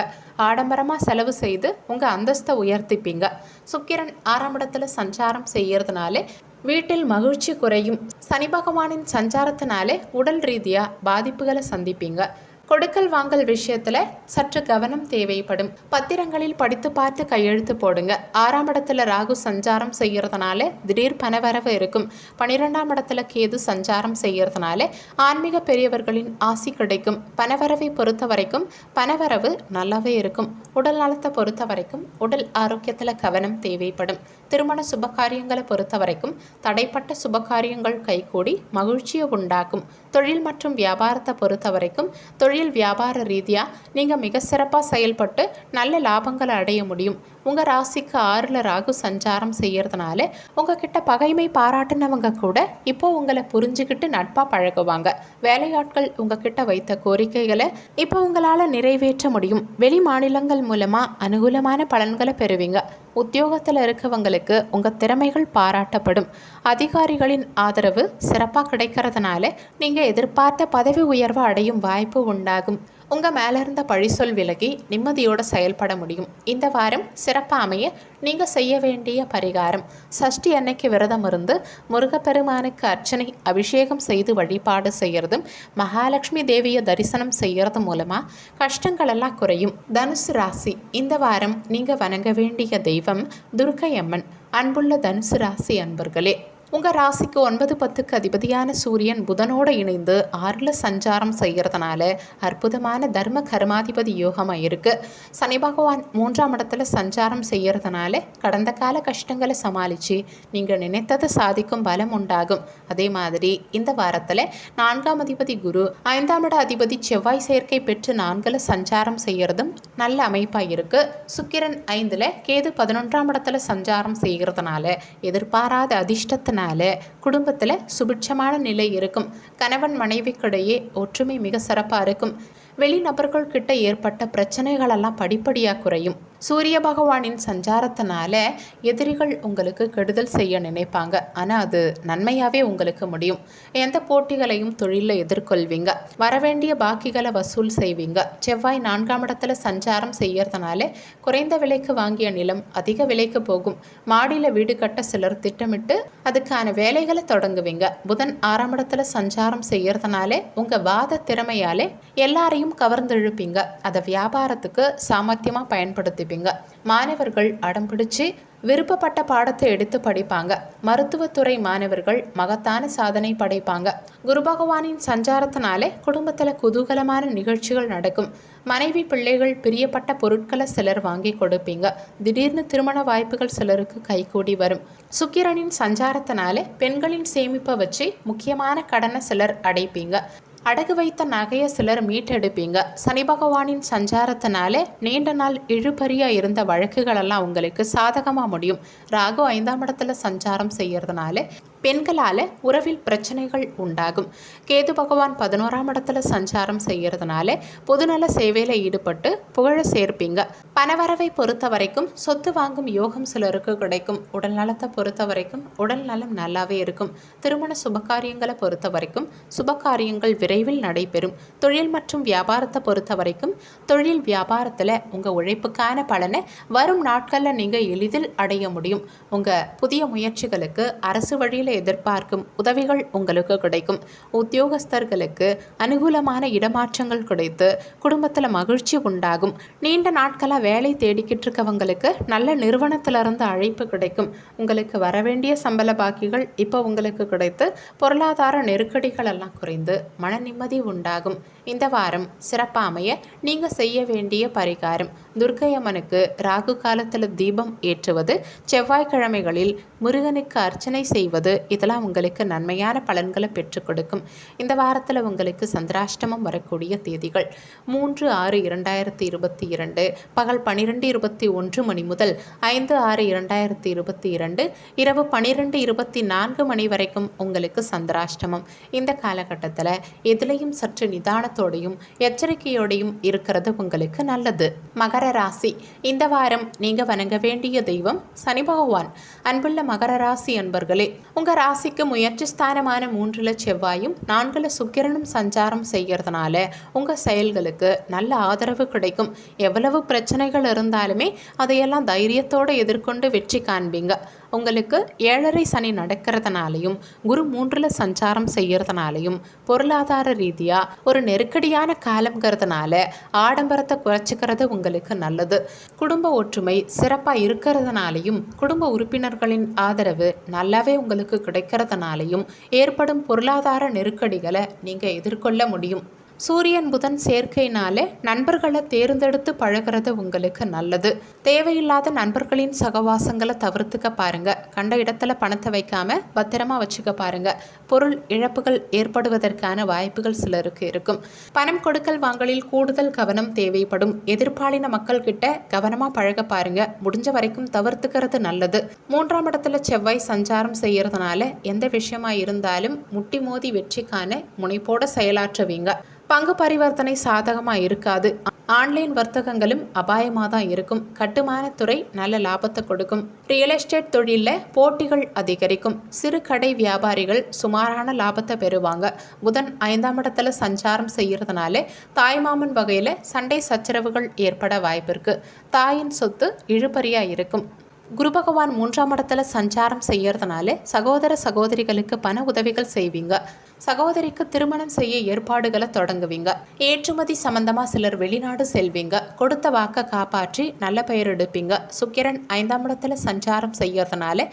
ஆடம்பரமாக செலவு செய்து உங்கள் அந்தஸ்தை உயர்த்திப்பீங்க. சுக்கிரன் 6ஆம் இடத்துல சஞ்சாரம் செய்கிறதுனால வீட்டில் மகிழ்ச்சி குறையும். சனி பகவானின் சஞ்சாரத்தினாலே உடல் ரீதியாக பாதிப்புகளை சந்திப்பீங்க. கொடுக்கல் வாங்கல் விஷயத்தில் சற்று கவனம் தேவைப்படும். பத்திரங்களில் படித்து பார்த்து கையெழுத்து போடுங்க. 6ஆம் இடத்துல ராகு சஞ்சாரம் செய்கிறதுனால திடீர் பணவரவு இருக்கும். 12ஆம் இடத்துல கேது சஞ்சாரம் செய்கிறதுனால ஆன்மீக பெரியவர்களின் ஆசி கிடைக்கும். பணவரவை பொறுத்த வரைக்கும் பணவரவு நல்லாவே இருக்கும். உடல் நலத்தை பொறுத்த வரைக்கும் உடல் ஆரோக்கியத்தில் கவனம் தேவைப்படும். திருமண சுபகாரியங்களை பொறுத்த வரைக்கும் தடைப்பட்ட சுபகாரியங்கள் கைகூடி மகிழ்ச்சியை உண்டாக்கும். தொழில் மற்றும் வியாபாரத்தை பொறுத்த வரைக்கும் தொழில் தொழில் வியாபார ரீதியாக நீங்கள் மிக சிறப்பாக செயல்பட்டு நல்ல லாபங்களை அடைய முடியும். உங்கள் ராசிக்கு 6ல் ராகு சஞ்சாரம் செய்யறதுனால உங்ககிட்ட பகைமை பாராட்டினவங்க கூட இப்போ உங்களை புரிஞ்சுக்கிட்டு நட்பாக பழகுவாங்க. வேலையாட்கள் உங்ககிட்ட வைத்த கோரிக்கைகளை இப்போ உங்களால் நிறைவேற்ற முடியும். வெளி மாநிலங்கள் மூலமாக அனுகூலமான பலன்களை பெறுவீங்க. உத்தியோகத்தில் இருக்கவங்களுக்கு உங்கள் திறமைகள் பாராட்டப்படும். அதிகாரிகளின் ஆதரவு சிறப்பாக கிடைக்கிறதுனால நீங்கள் எதிர்பார்த்த பதவி உயர்வு அடையும் வாய்ப்பு உண்டாகும். உங்கள் மேலே இருந்த பழிசொல் விலகி நிம்மதியோடு செயல்பட முடியும். இந்த வாரம் சிறப்பாக அமைய நீங்கள் செய்ய வேண்டிய பரிகாரம்: சஷ்டி அன்னைக்கு விரதம் இருந்து முருகப்பெருமானுக்கு அர்ச்சனை அபிஷேகம் செய்து வழிபாடு செய்கிறதும் மகாலட்சுமி தேவியை தரிசனம் செய்கிறது மூலமாக கஷ்டங்கள் எல்லாம் குறையும். தனுசு ராசி, இந்த வாரம் நீங்கள் வணங்க வேண்டிய தெய்வம் துர்க்கை அம்மன். அன்புள்ள தனுசு ராசி அன்பர்களே, உங்கள் ராசிக்கு 9, 10க்கு அதிபதியான சூரியன் புதனோடு இணைந்து 6ல் சஞ்சாரம் செய்கிறதுனால அற்புதமான தர்ம கர்மாதிபதி யோகமாக இருக்குது. சனி பகவான் 3ஆம் இடத்துல சஞ்சாரம் செய்கிறதுனால கடந்த கால கஷ்டங்களை சமாளித்து நீங்கள் நினைத்ததை சாதிக்கும் பலம் உண்டாகும். அதே மாதிரி இந்த வாரத்தில் 4ஆம் அதிபதி குரு, 5ஆம் இட அதிபதி செவ்வாய் சேர்க்கை பெற்று 4ல் சஞ்சாரம் செய்கிறதும் நல்ல அமைப்பாக இருக்குது. சுக்கிரன் 5ல், கேது 11ஆம் இடத்துல சஞ்சாரம் செய்கிறதுனால எதிர்பாராத அதிர்ஷ்டத்தினால குடும்பத்தில் சுபிட்சமான நிலை இருக்கும். கணவன் மனைவிக்கிடையே ஒற்றுமை மிக சிறப்பாக இருக்கும். வெளிநபர்கள் கிட்ட ஏற்பட்ட பிரச்சனைகளெல்லாம் படிப்படியாக குறையும். சூரிய பகவானின் சஞ்சாரத்தினால எதிரிகள் உங்களுக்கு கெடுதல் செய்ய நினைப்பாங்க. ஆனால் அது நன்மையாகவே உங்களுக்கு முடியும். எந்த போட்டிகளையும் தொழிலில் எதிர்கொள்வீங்க. வரவேண்டிய பாக்கிகளை வசூல் செய்வீங்க. செவ்வாய் 4ஆம் இடத்துல சஞ்சாரம் செய்யறதுனால குறைந்த விலைக்கு வாங்கிய நிலம் அதிக விலைக்கு போகும். மாடியில் வீடு கட்ட சிலர் திட்டமிட்டு அதுக்கான வேலைகளை தொடங்குவீங்க. புதன் 6ஆம் இடத்துல சஞ்சாரம் செய்யறதுனால உங்கள் வாத திறமையாலே எல்லாரையும் கவர்ந்தெழுப்பீங்க. அதை வியாபாரத்துக்கு சாமர்த்தியமாக பயன்படுத்தி மாணவர்கள் அடம் பிடிச்சு விருப்பப்பட்ட பாடத்தை எடுத்து படிப்பாங்க. மருத்துவத்துறை மாணவர்கள் மகத்தான சாதனை படைப்பாங்க. குரு பகவானின் சஞ்சாரத்தினாலே குடும்பத்தில் குதூகலமான நிகழ்ச்சிகள் நடக்கும். மனைவி பிள்ளைகள் பிரியப்பட்ட பொருட்களை சிலர் வாங்கி கொடுப்பீங்க. திடீர்னு திருமண வாய்ப்புகள் சிலருக்கு கைகூடி வரும். சுக்கிரனின் சஞ்சாரத்தினாலே பெண்களின் சேமிப்பை வச்சு முக்கியமான கடனை சிலர் அடைப்பீங்க. அடகு வைத்த நகையை சிலர் மீட்டெடுப்பீங்க. சனி பகவானின் சஞ்சாரத்தினால நீண்ட நாள் இழுபறியாக இருந்த வழக்குகளெல்லாம் உங்களுக்கு சாதகமாக முடியும். ராகு 5ஆம் இடத்துல சஞ்சாரம் செய்யறதுனால பெண்களால் உறவில் பிரச்சனைகள் உண்டாகும். கேது பகவான் 11ஆம் இடத்துல சஞ்சாரம் செய்யறதுனால பொதுநல சேவையில் ஈடுபட்டு புகழ சேர்ப்பீங்க. பணவரவை பொறுத்த வரைக்கும் சொத்து வாங்கும் யோகம் சிலருக்கு கிடைக்கும். உடல் நலத்தை பொறுத்த வரைக்கும் உடல் நலம் நல்லாவே இருக்கும். திருமண சுபகாரியங்களை பொறுத்த வரைக்கும் சுபகாரியங்கள் விரைவில் நடைபெறும். தொழில் மற்றும் வியாபாரத்தை பொறுத்த வரைக்கும் தொழில் வியாபாரத்தில் உங்கள் உழைப்புக்கான பலனை வரும் நாட்களில் நீங்கள் எளிதில் அடைய முடியும். உங்கள் புதிய முயற்சிகளுக்கு அரசு வழியில் எதிர்பார்க்கும் உதவிகள் உங்களுக்கு கிடைக்கும். உத்தியோகஸ்தர்களுக்கு அனுகூலமான இடமாற்றங்கள் கிடைத்து குடும்பத்தில் மகிழ்ச்சி உண்டாகும். நீண்ட நாட்களாக வேலை தேடிக்கிட்டு இருக்கவங்களுக்கு நல்ல நிறுவனத்திலிருந்து அழைப்பு கிடைக்கும். உங்களுக்கு வரவேண்டிய சம்பள பாக்கிகள் இப்போ உங்களுக்கு கிடைத்து பொருளாதார நெருக்கடிகள் எல்லாம் குறைந்து மன நிம்மதி உண்டாகும். இந்த வாரம் சிறப்பாக அமைய நீங்கள் செய்ய வேண்டிய பரிகாரம்: துர்க்கை அம்மனுக்கு ராகு காலத்தில் தீபம் ஏற்றுவது, செவ்வாய்க்கிழமைகளில் முருகனுக்கு அர்ச்சனை செய்வது, இதெல்லாம் உங்களுக்கு நன்மையான பலன்களை பெற்றுக் கொடுக்கும். இந்த வாரத்தில் உங்களுக்கு சந்திராஷ்டமம் வரக்கூடிய தேதிகள் 3/6/2022 பகல் 12:21 மணி முதல் 5/6/2022 இரவு 12:24 மணி வரைக்கும் உங்களுக்கு சந்திராஷ்டமம். இந்த காலகட்டத்தில் எதிலையும் சற்று நிதானத்தோடையும் எச்சரிக்கையோடையும் இருக்கிறது உங்களுக்கு நல்லது. மகர ராசி, இந்த வாரம் நீங்கள் வணங்க வேண்டிய தெய்வம் சனி பகவான். அன்புள்ள மகர ராசி அன்பர்களே, உங்கள் ராசிக்கு முயற்சி ஸ்தானமான 3ல் செவ்வாயும் 4ல் சுக்கிரனும் சஞ்சாரம் செய்கிறதுனால உங்கள் செயல்களுக்கு நல்ல ஆதரவு கிடைக்கும். எவ்வளவு பிரச்சனைகள் இருந்தாலுமே அதையெல்லாம் தைரியத்தோடு எதிர்கொண்டு வெற்றி காண்பீங்க. உங்களுக்கு 7.5 சனி நடக்கிறதுனாலையும் குரு 3ல் சஞ்சாரம் செய்கிறதுனாலையும் பொருளாதார ரீதியாக ஒரு நெருக்கடியான காலங்கிறதுனால ஆடம்பரத்தை குறைச்சிக்கிறது உங்களுக்கு நல்லது. குடும்ப ஒற்றுமை சிறப்பாக இருக்கிறதுனாலையும் குடும்ப உறுப்பினர்களின் ஆதரவு நல்லாவே உங்களுக்கு கிடைக்கிறதுனாலையும் ஏற்படும் பொருளாதார நெருக்கடிகளை நீங்கள் எதிர்கொள்ள முடியும். சூரியன் புதன் சேர்க்கையினாலே நண்பர்களை தேர்ந்தெடுத்து பழகிறது உங்களுக்கு நல்லது. தேவையில்லாத நண்பர்களின் சகவாசங்களை தவிர்த்துக்க பாருங்க. கண்ட இடத்துல பணத்தை வைக்காம பத்திரமா வச்சுக்க பாருங்க. பொருள் இழப்புகள் ஏற்படுவதற்கான வாய்ப்புகள் சிலருக்கு இருக்கும். பணம் கொடுக்கல் வாங்கலில் கூடுதல் கவனம் தேவைப்படும். எதிர்பாலின மக்கள் கிட்ட கவனமா பழக பாருங்க. முடிஞ்ச வரைக்கும் தவிர்த்துக்கிறது நல்லது. 3ஆம் இடத்துல செவ்வாய் சஞ்சாரம் செய்யறதுனால எந்த விஷயமா இருந்தாலும் முட்டி மோதி வெற்றி காண முனைப்போட செயலாற்றுவீங்க. பங்கு பரிவர்த்தனை சாதகமாக இருக்காது. ஆன்லைன் வர்த்தகங்களும் அபாயமாக தான் இருக்கும். கட்டுமானத்துறை நல்ல லாபத்தை கொடுக்கும். ரியல் எஸ்டேட் தொழிலில் போட்டிகள் அதிகரிக்கும். சிறு கடை வியாபாரிகள் சுமாரான லாபத்தை பெறுவாங்க. புதன் 5ஆம் இடத்துல சஞ்சாரம் செய்யறதுனால தாய்மாமன் வகையில் சண்டை சச்சரவுகள் ஏற்பட வாய்ப்பு இருக்கு. தாயின் சொத்து இழுபறியா இருக்கும். குரு பகவான் 3ஆம் இடத்துல சஞ்சாரம் செய்யறதுனால சகோதர சகோதரிகளுக்கு பண உதவிகள் செய்வீங்க. சகோதரிக்கு திருமணம் செய்ய ஏற்பாடுகளை தொடங்குவீங்க. ஏற்றுமதி சம்பந்தமா சிலர் வெளிநாடு செல்வீங்க. கொடுத்த வாக்க காப்பாற்றி நல்ல பெயர் எடுப்பீங்க. சுக்கிரன் 5ஆம் இடத்துல சஞ்சாரம் செய்யறதுனால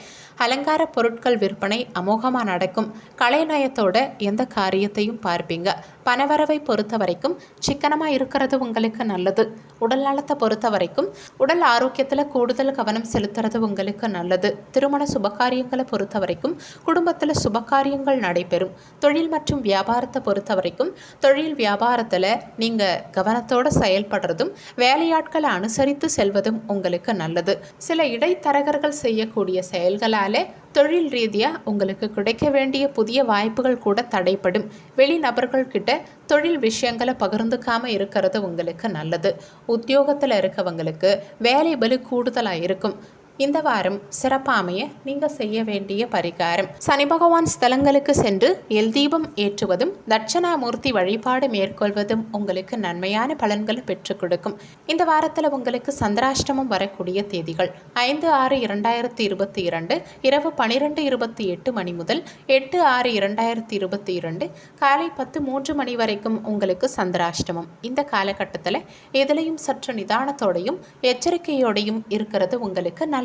அலங்கார பொருட்கள் விற்பனை அமோகமா நடக்கும். கலைநயத்தோட எந்த காரியத்தையும் பார்ப்பீங்க. பணவரவை பொறுத்த வரைக்கும் சிக்கனமா இருக்கிறது உங்களுக்கு நல்லது. உடல் நலத்தை பொறுத்த வரைக்கும் உடல் ஆரோக்கியத்துல கூடுதல் கவனம் செலுத்துறது உங்களுக்கு நல்லது. திருமண சுபகாரியங்களை பொறுத்த வரைக்கும் குடும்பத்துல சுபகாரியங்கள் நடைபெறும். தொழில் மற்றும் வியாபாரத்தை பொறுத்த வரைக்கும் தொழில் வியாபாரத்தில் நீங்கள் கவனத்தோடு செயல்படுறதும் வேலையாட்களை அனுசரித்து செல்வதும் உங்களுக்கு நல்லது. சில இடைத்தரகர்கள் செய்யக்கூடிய செயல்களாலே தொழில் ரீதியாக உங்களுக்கு கிடைக்க வேண்டிய புதிய வாய்ப்புகள் கூட தடைப்படும். வெளிநபர்கள் கிட்ட தொழில் விஷயங்களை பகிர்ந்துக்காம இருக்கிறது உங்களுக்கு நல்லது. உத்தியோகத்தில் இருக்கவங்களுக்கு வேலை பளு கூடுதலாக இருக்கும். இந்த வாரம் சிறப்பாமைய நீங்கள் செய்ய வேண்டிய பரிகாரம் சனி பகவான் ஸ்தலங்களுக்கு சென்று எல் தீபம் ஏற்றுவதும் தட்சணாமூர்த்தி வழிபாடு மேற்கொள்வதும் உங்களுக்கு நன்மையான பலன்களை பெற்றுக் கொடுக்கும். இந்த வாரத்தில் உங்களுக்கு சந்திராஷ்டமம் வரக்கூடிய தேதிகள் 5/6/2022 இரவு 12:28 மணி முதல் 8/6/2022 காலை 10:03 மணி வரைக்கும் உங்களுக்கு சந்திராஷ்டமம். இந்த காலகட்டத்தில் எதிலையும் சற்று நிதானத்தோடையும் எச்சரிக்கையோடையும் இருக்கிறது உங்களுக்கு நல்லது.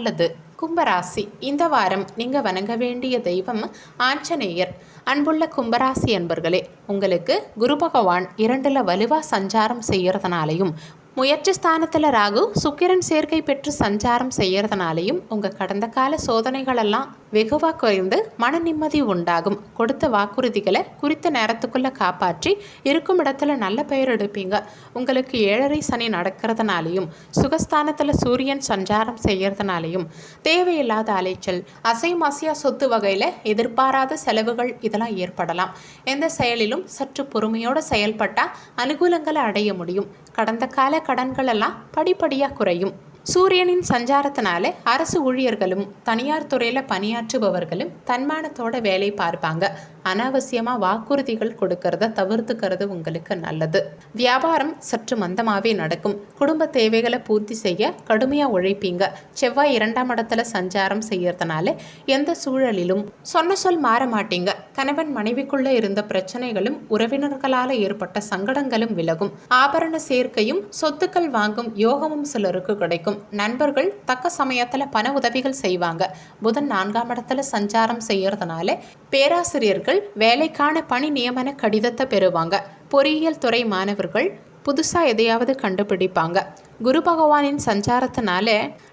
கும்பராசி, இந்த வாரம் நீங்க வணங்க வேண்டிய தெய்வம் ஆஞ்சநேயர். அன்புள்ள கும்பராசி அன்பர்களே, உங்களுக்கு குரு பகவான் 2ல் வலுவா சஞ்சாரம் செய்யறதுனாலையும் முயற்சி ஸ்தானத்தில் ராகு சுக்கிரன் சேர்க்கை பெற்று சஞ்சாரம் செய்யறதுனாலையும் உங்கள் கடந்த கால சோதனைகளெல்லாம் வெகுவாக குறைந்து மன நிம்மதி உண்டாகும். கொடுத்த வாக்குறுதிகளை குறித்த நேரத்துக்குள்ளே காப்பாற்றி இருக்கும் இடத்துல நல்ல பெயர் எடுப்பீங்க. உங்களுக்கு 7.5 சனி நடக்கிறதுனாலையும் சுகஸ்தானத்தில் சூரியன் சஞ்சாரம் செய்யறதுனாலையும் தேவையில்லாத அலைச்சல், அசைமாசியா சொத்து வகையில் எதிர்பாராத செலவுகள் இதெல்லாம் ஏற்படலாம். எந்த செயலிலும் சற்று பொறுமையோடு செயல்பட்டால் அனுகூலங்களை அடைய முடியும். கடந்த கால கடன்கள் எல்லாம் படிப்படியாக குறையும். சூரியனின் சஞ்சாரத்தினால அரசு ஊழியர்களும் தனியார் துறையில் பணியாற்றுபவர்களும் தன்மானத்தோட வேலை பார்ப்பாங்க. அனாவசியமாக வாக்குறுதிகள் கொடுக்கறத தவிர்த்துக்கிறது உங்களுக்கு நல்லது. வியாபாரம் சற்று மந்தமாகவே நடக்கும். குடும்ப தேவைகளை பூர்த்தி செய்ய கடுமையாக உழைப்பீங்க. செவ்வாய் 2ஆம் இடத்துல சஞ்சாரம் செய்யறதுனால எந்த சூழலிலும் சொன்ன சொல் மாற மாட்டீங்க. கணவன் மனைவிக்குள்ளே இருந்த பிரச்சனைகளும் உறவினர்களால் ஏற்பட்ட சங்கடங்களும் விலகும். ஆபரண சேர்க்கையும் சொத்துக்கள் வாங்கும் யோகமும் சிலருக்கு கிடைக்கும். நண்பர்கள் தக்க சமயத்துல பண உதவிகள் செய்வாங்க. புதன் 4ஆம் இடத்துல சஞ்சாரம் செய்யறதுனால பேராசிரியர்கள் வேலைக்கான பணி நியமன கடிதத்தை பெறுவாங்க. பொறியியல் துறை மாணவர்கள் புதுசா எதையாவது கண்டுபிடிப்பாங்க. குரு பகவானின் சஞ்சாரத்தினால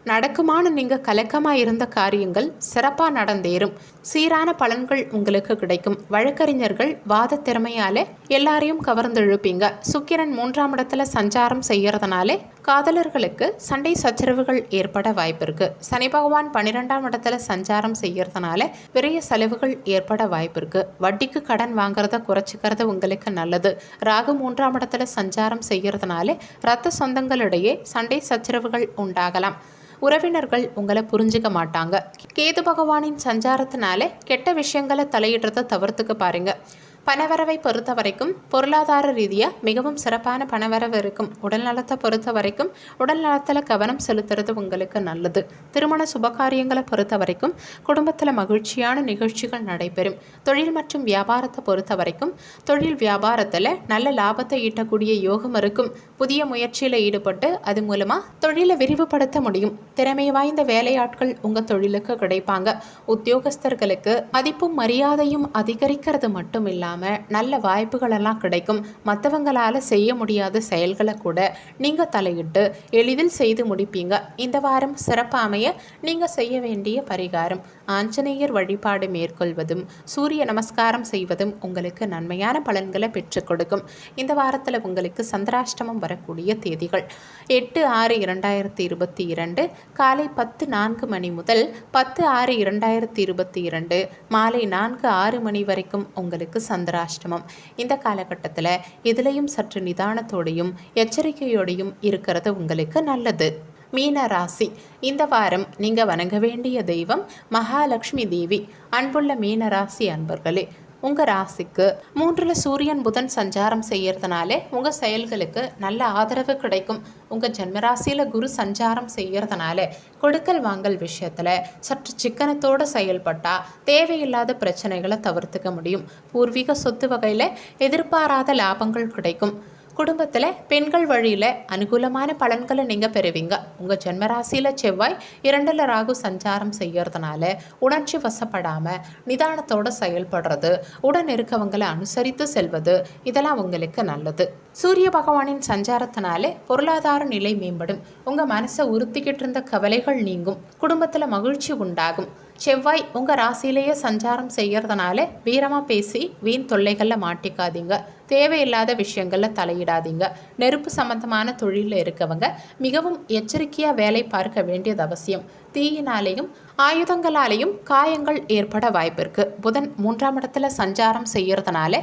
நடக்குமான நீங்கள் கலக்கமாக இருந்த காரியங்கள் சிறப்பாக நடந்தேறும். சீரான பலன்கள் உங்களுக்கு கிடைக்கும். வழக்கறிஞர்கள் வாத திறமையால் எல்லாரையும் கவர்ந்து இழுப்பீங்க. சுக்கிரன் 3ஆம் இடத்துல சஞ்சாரம் செய்யறதுனாலே காதலர்களுக்கு சண்டை சச்சரவுகள் ஏற்பட வாய்ப்பு இருக்கு. சனி பகவான் 12ஆம் இடத்துல சஞ்சாரம் செய்யறதுனால விரைய செலவுகள் ஏற்பட வாய்ப்பு இருக்கு. வட்டிக்கு கடன் வாங்குறத குறைச்சிக்கிறது உங்களுக்கு நல்லது. ராகு 3ஆம் இடத்துல சஞ்சாரம் செய்யறதுனால இரத்த சொந்தங்களிடையே சண்டை சச்சரவுகள் உண்டாகலாம். உறவினர்கள் உங்களை புரிஞ்சுக்க மாட்டாங்க. கேது பகவானின் சஞ்சாரத்தினால கெட்ட விஷயங்களை தலையிடுறதை தவிர்த்துக்க பாருங்க. பணவரவை பொறுத்த வரைக்கும் பொருளாதார ரீதியாக மிகவும் சிறப்பான பணவரவு இருக்கும். உடல் நலத்தை பொறுத்த வரைக்கும் உடல் நலத்தில் கவனம் செலுத்துறது உங்களுக்கு நல்லது. திருமண சுபகாரியங்களை பொறுத்த வரைக்கும் குடும்பத்தில் மகிழ்ச்சியான நிகழ்ச்சிகள் நடைபெறும். தொழில் மற்றும் வியாபாரத்தை பொறுத்த வரைக்கும் தொழில் வியாபாரத்தில் நல்ல லாபத்தை ஈட்டக்கூடிய யோகம் இருக்கும். புதிய முயற்சியில் ஈடுபட்டு அது மூலமாக தொழிலை விரிவுபடுத்த முடியும். திறமை வாய்ந்த வேலையாட்கள் உங்கள் தொழிலுக்கு கிடைப்பாங்க. உத்தியோகஸ்தர்களுக்கு மதிப்பும் மரியாதையும் அதிகரிக்கிறது மட்டும் இல்லாமல் நல்ல வாய்ப்புகளெல்லாம் கிடைக்கும். மற்றவங்களால் செய்ய முடியாத செயல்களை கூட நீங்கள் தலையிட்டு எளிதில் செய்து முடிப்பீங்க. இந்த வாரம் சிறப்பாக அமைய நீங்கள் செய்ய வேண்டிய பரிகாரம் ஆஞ்சநேயர் வழிபாடு மேற்கொள்வதும் சூரிய நமஸ்காரம் செய்வதும் உங்களுக்கு நன்மையான பலன்களை பெற்றுக் கொடுக்கும். இந்த வாரத்தில் உங்களுக்கு சந்திராஷ்டமம் வரக்கூடிய தேதிகள் 8/6/2022 காலை 10:04 முதல் 10/6/2022 மாலை 4:06 வரைக்கும் உங்களுக்கு சந்திராஷ்டமம். இந்த காலகட்டத்தில் எதிலையும் சற்று நிதானத்தோடையும் எச்சரிக்கையோடையும் இருக்கிறது உங்களுக்கு நல்லது. மீன ராசி, இந்த வாரம் நீங்கள் வணங்க வேண்டிய தெய்வம் மகாலட்சுமி தேவி. அன்புள்ள மீன ராசி அன்பர்களே, உங்கள் ராசிக்கு 3ல் சூரியன் புதன் சஞ்சாரம் செய்யறதுனாலே உங்கள் செயல்களுக்கு நல்ல ஆதரவு கிடைக்கும். உங்கள் ஜென்மராசியில் குரு சஞ்சாரம் செய்யறதுனால கொடுக்கல் வாங்கல் விஷயத்தில் சற்று சிக்கனத்தோடு செயல்பட்டால் தேவையில்லாத பிரச்சனைகளை தவிர்த்துக்க முடியும். பூர்வீக சொத்து வகையில் எதிர்பாராத லாபங்கள் கிடைக்கும். குடும்பத்தில் பெண்கள் வழியில் அனுகூலமான பலன்களை நீங்கள் பெறுவீங்க. உங்கள் ஜென்மராசியில் செவ்வாய் 2ல் ராகு சஞ்சாரம் செய்யறதுனால உணர்ச்சி வசப்படாமல் நிதானத்தோடு செயல்படுறது, உடன் இருக்கவங்களை அனுசரித்து செல்வது இதெல்லாம் உங்களுக்கு நல்லது. சூரிய பகவானின் சஞ்சாரத்தினாலே பொருளாதார நிலை மேம்படும். உங்கள் மனசை உறுத்திக்கிட்டு இருந்த கவலைகள் நீங்கும். குடும்பத்தில் மகிழ்ச்சி உண்டாகும். செவ்வாய் உங்கள் ராசியிலேயே சஞ்சாரம் செய்யறதுனால வீரமாக பேசி வீண் தொல்லைகளில் மாட்டிக்காதீங்க. தேவையில்லாத விஷயங்களில் தலையிடாதீங்க. நெருப்பு சம்பந்தமான தொழிலில் இருக்கவங்க மிகவும் எச்சரிக்கையாக வேலை பார்க்க வேண்டியது அவசியம். தீயினாலேயும் ஆயுதங்களாலேயும் காயங்கள் ஏற்பட வாய்ப்பு இருக்குது. புதன் 3ஆம் இடத்துல சஞ்சாரம் செய்யறதுனால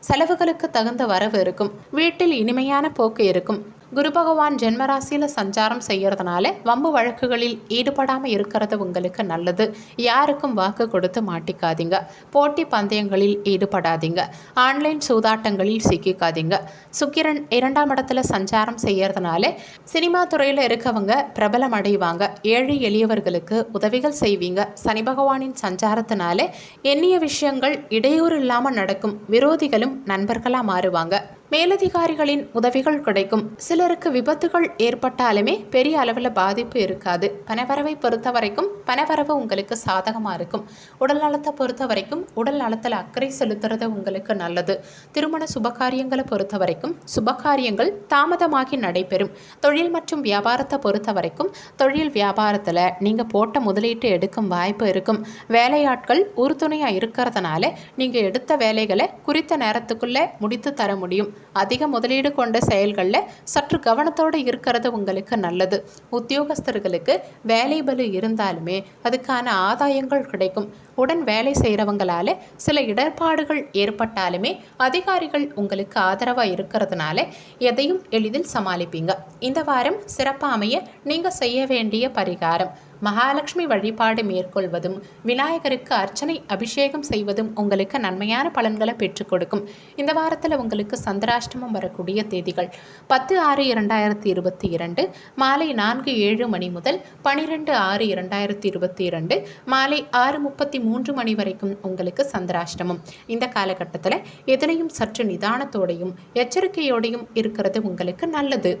செலவுகளுக்கு தகுந்த வரவு இருக்கும். வீட்டில் இனிமையான போக்கு இருக்கும். குரு பகவான் ஜென்மராசியில் சஞ்சாரம் செய்யறதுனால வம்பு வழக்குகளில் ஈடுபடாமல் இருக்கிறது உங்களுக்கு நல்லது. யாருக்கும் வாக்கு கொடுத்து மாட்டிக்காதீங்க. போட்டி பந்தயங்களில் ஈடுபடாதீங்க. ஆன்லைன் சூதாட்டங்களில் சிக்கிக்காதீங்க. சுக்கிரன் 2ஆம் இடத்துல சஞ்சாரம் செய்யறதுனால சினிமா துறையில் இருக்கவங்க பிரபலம் அடைவாங்க. ஏழை எளியவர்களுக்கு உதவிகள் செய்வீங்க. சனி பகவானின் சஞ்சாரத்தினால எண்ணிய விஷயங்கள் இடையூறு இல்லாமல் நடக்கும். விரோதிகளும் நண்பர்களாக மாறுவாங்க. மேலதிகாரிகளின் உதவிகள் கிடைக்கும். சிலருக்கு விபத்துகள் ஏற்பட்டாலுமே பெரிய அளவில் பாதிப்பு இருக்காது. பணவரவை பொறுத்த வரைக்கும் பணவரவு உங்களுக்கு சாதகமாக இருக்கும். உடல் நலத்தை பொறுத்த வரைக்கும் உடல் நலத்தில் அக்கறை செலுத்துறது உங்களுக்கு நல்லது. திருமண சுபகாரியங்களை பொறுத்த வரைக்கும் சுபகாரியங்கள் தாமதமாகி நடைபெறும். தொழில் மற்றும் வியாபாரத்தை பொறுத்த வரைக்கும் தொழில் வியாபாரத்தில் நீங்கள் போட்ட முதலீட்டு எடுக்கும் வாய்ப்பு இருக்கும். வேலையாட்கள் உறுதுணையாக இருக்கிறதுனால நீங்கள் எடுத்த வேலைகளை குறித்த நேரத்துக்குள்ளே முடித்து தர முடியும். அதிக முதலீடு கொண்ட செயல்களில் சற்று கவனத்தோடு இருக்கிறது உங்களுக்கு நல்லது. உத்தியோகஸ்தர்களுக்கு வேலை பளு இருந்தாலுமே அதுக்கான ஆதாயங்கள் கிடைக்கும். உடன் வேலை செய்கிறவங்களால சில இடர்பாடுகள் ஏற்பட்டாலுமே அதிகாரிகள் உங்களுக்கு ஆதரவாக இருக்கிறதுனால எதையும் எளிதில் சமாளிப்பீங்க. இந்த வாரம் சிறப்பாக அமைய நீங்கள் செய்ய வேண்டிய பரிகாரம் மகாலட்சுமி வழிபாடு மேற்கொள்வதும் விநாயகருக்கு அர்ச்சனை அபிஷேகம் செய்வதும் உங்களுக்கு நன்மையான பலன்களை பெற்றுக் கொடுக்கும். இந்த வாரத்தில் உங்களுக்கு சந்திராஷ்டமம் வரக்கூடிய தேதிகள் 10/6/2022 மாலை 4:07 முதல் 12/6/2022 மாலை 6:33 வரைக்கும் உங்களுக்கு சந்திராஷ்டமம். இந்த காலகட்டத்தில் எதிலையும் சற்று நிதானத்தோடையும் எச்சரிக்கையோடையும் இருக்கிறது உங்களுக்கு நல்லது.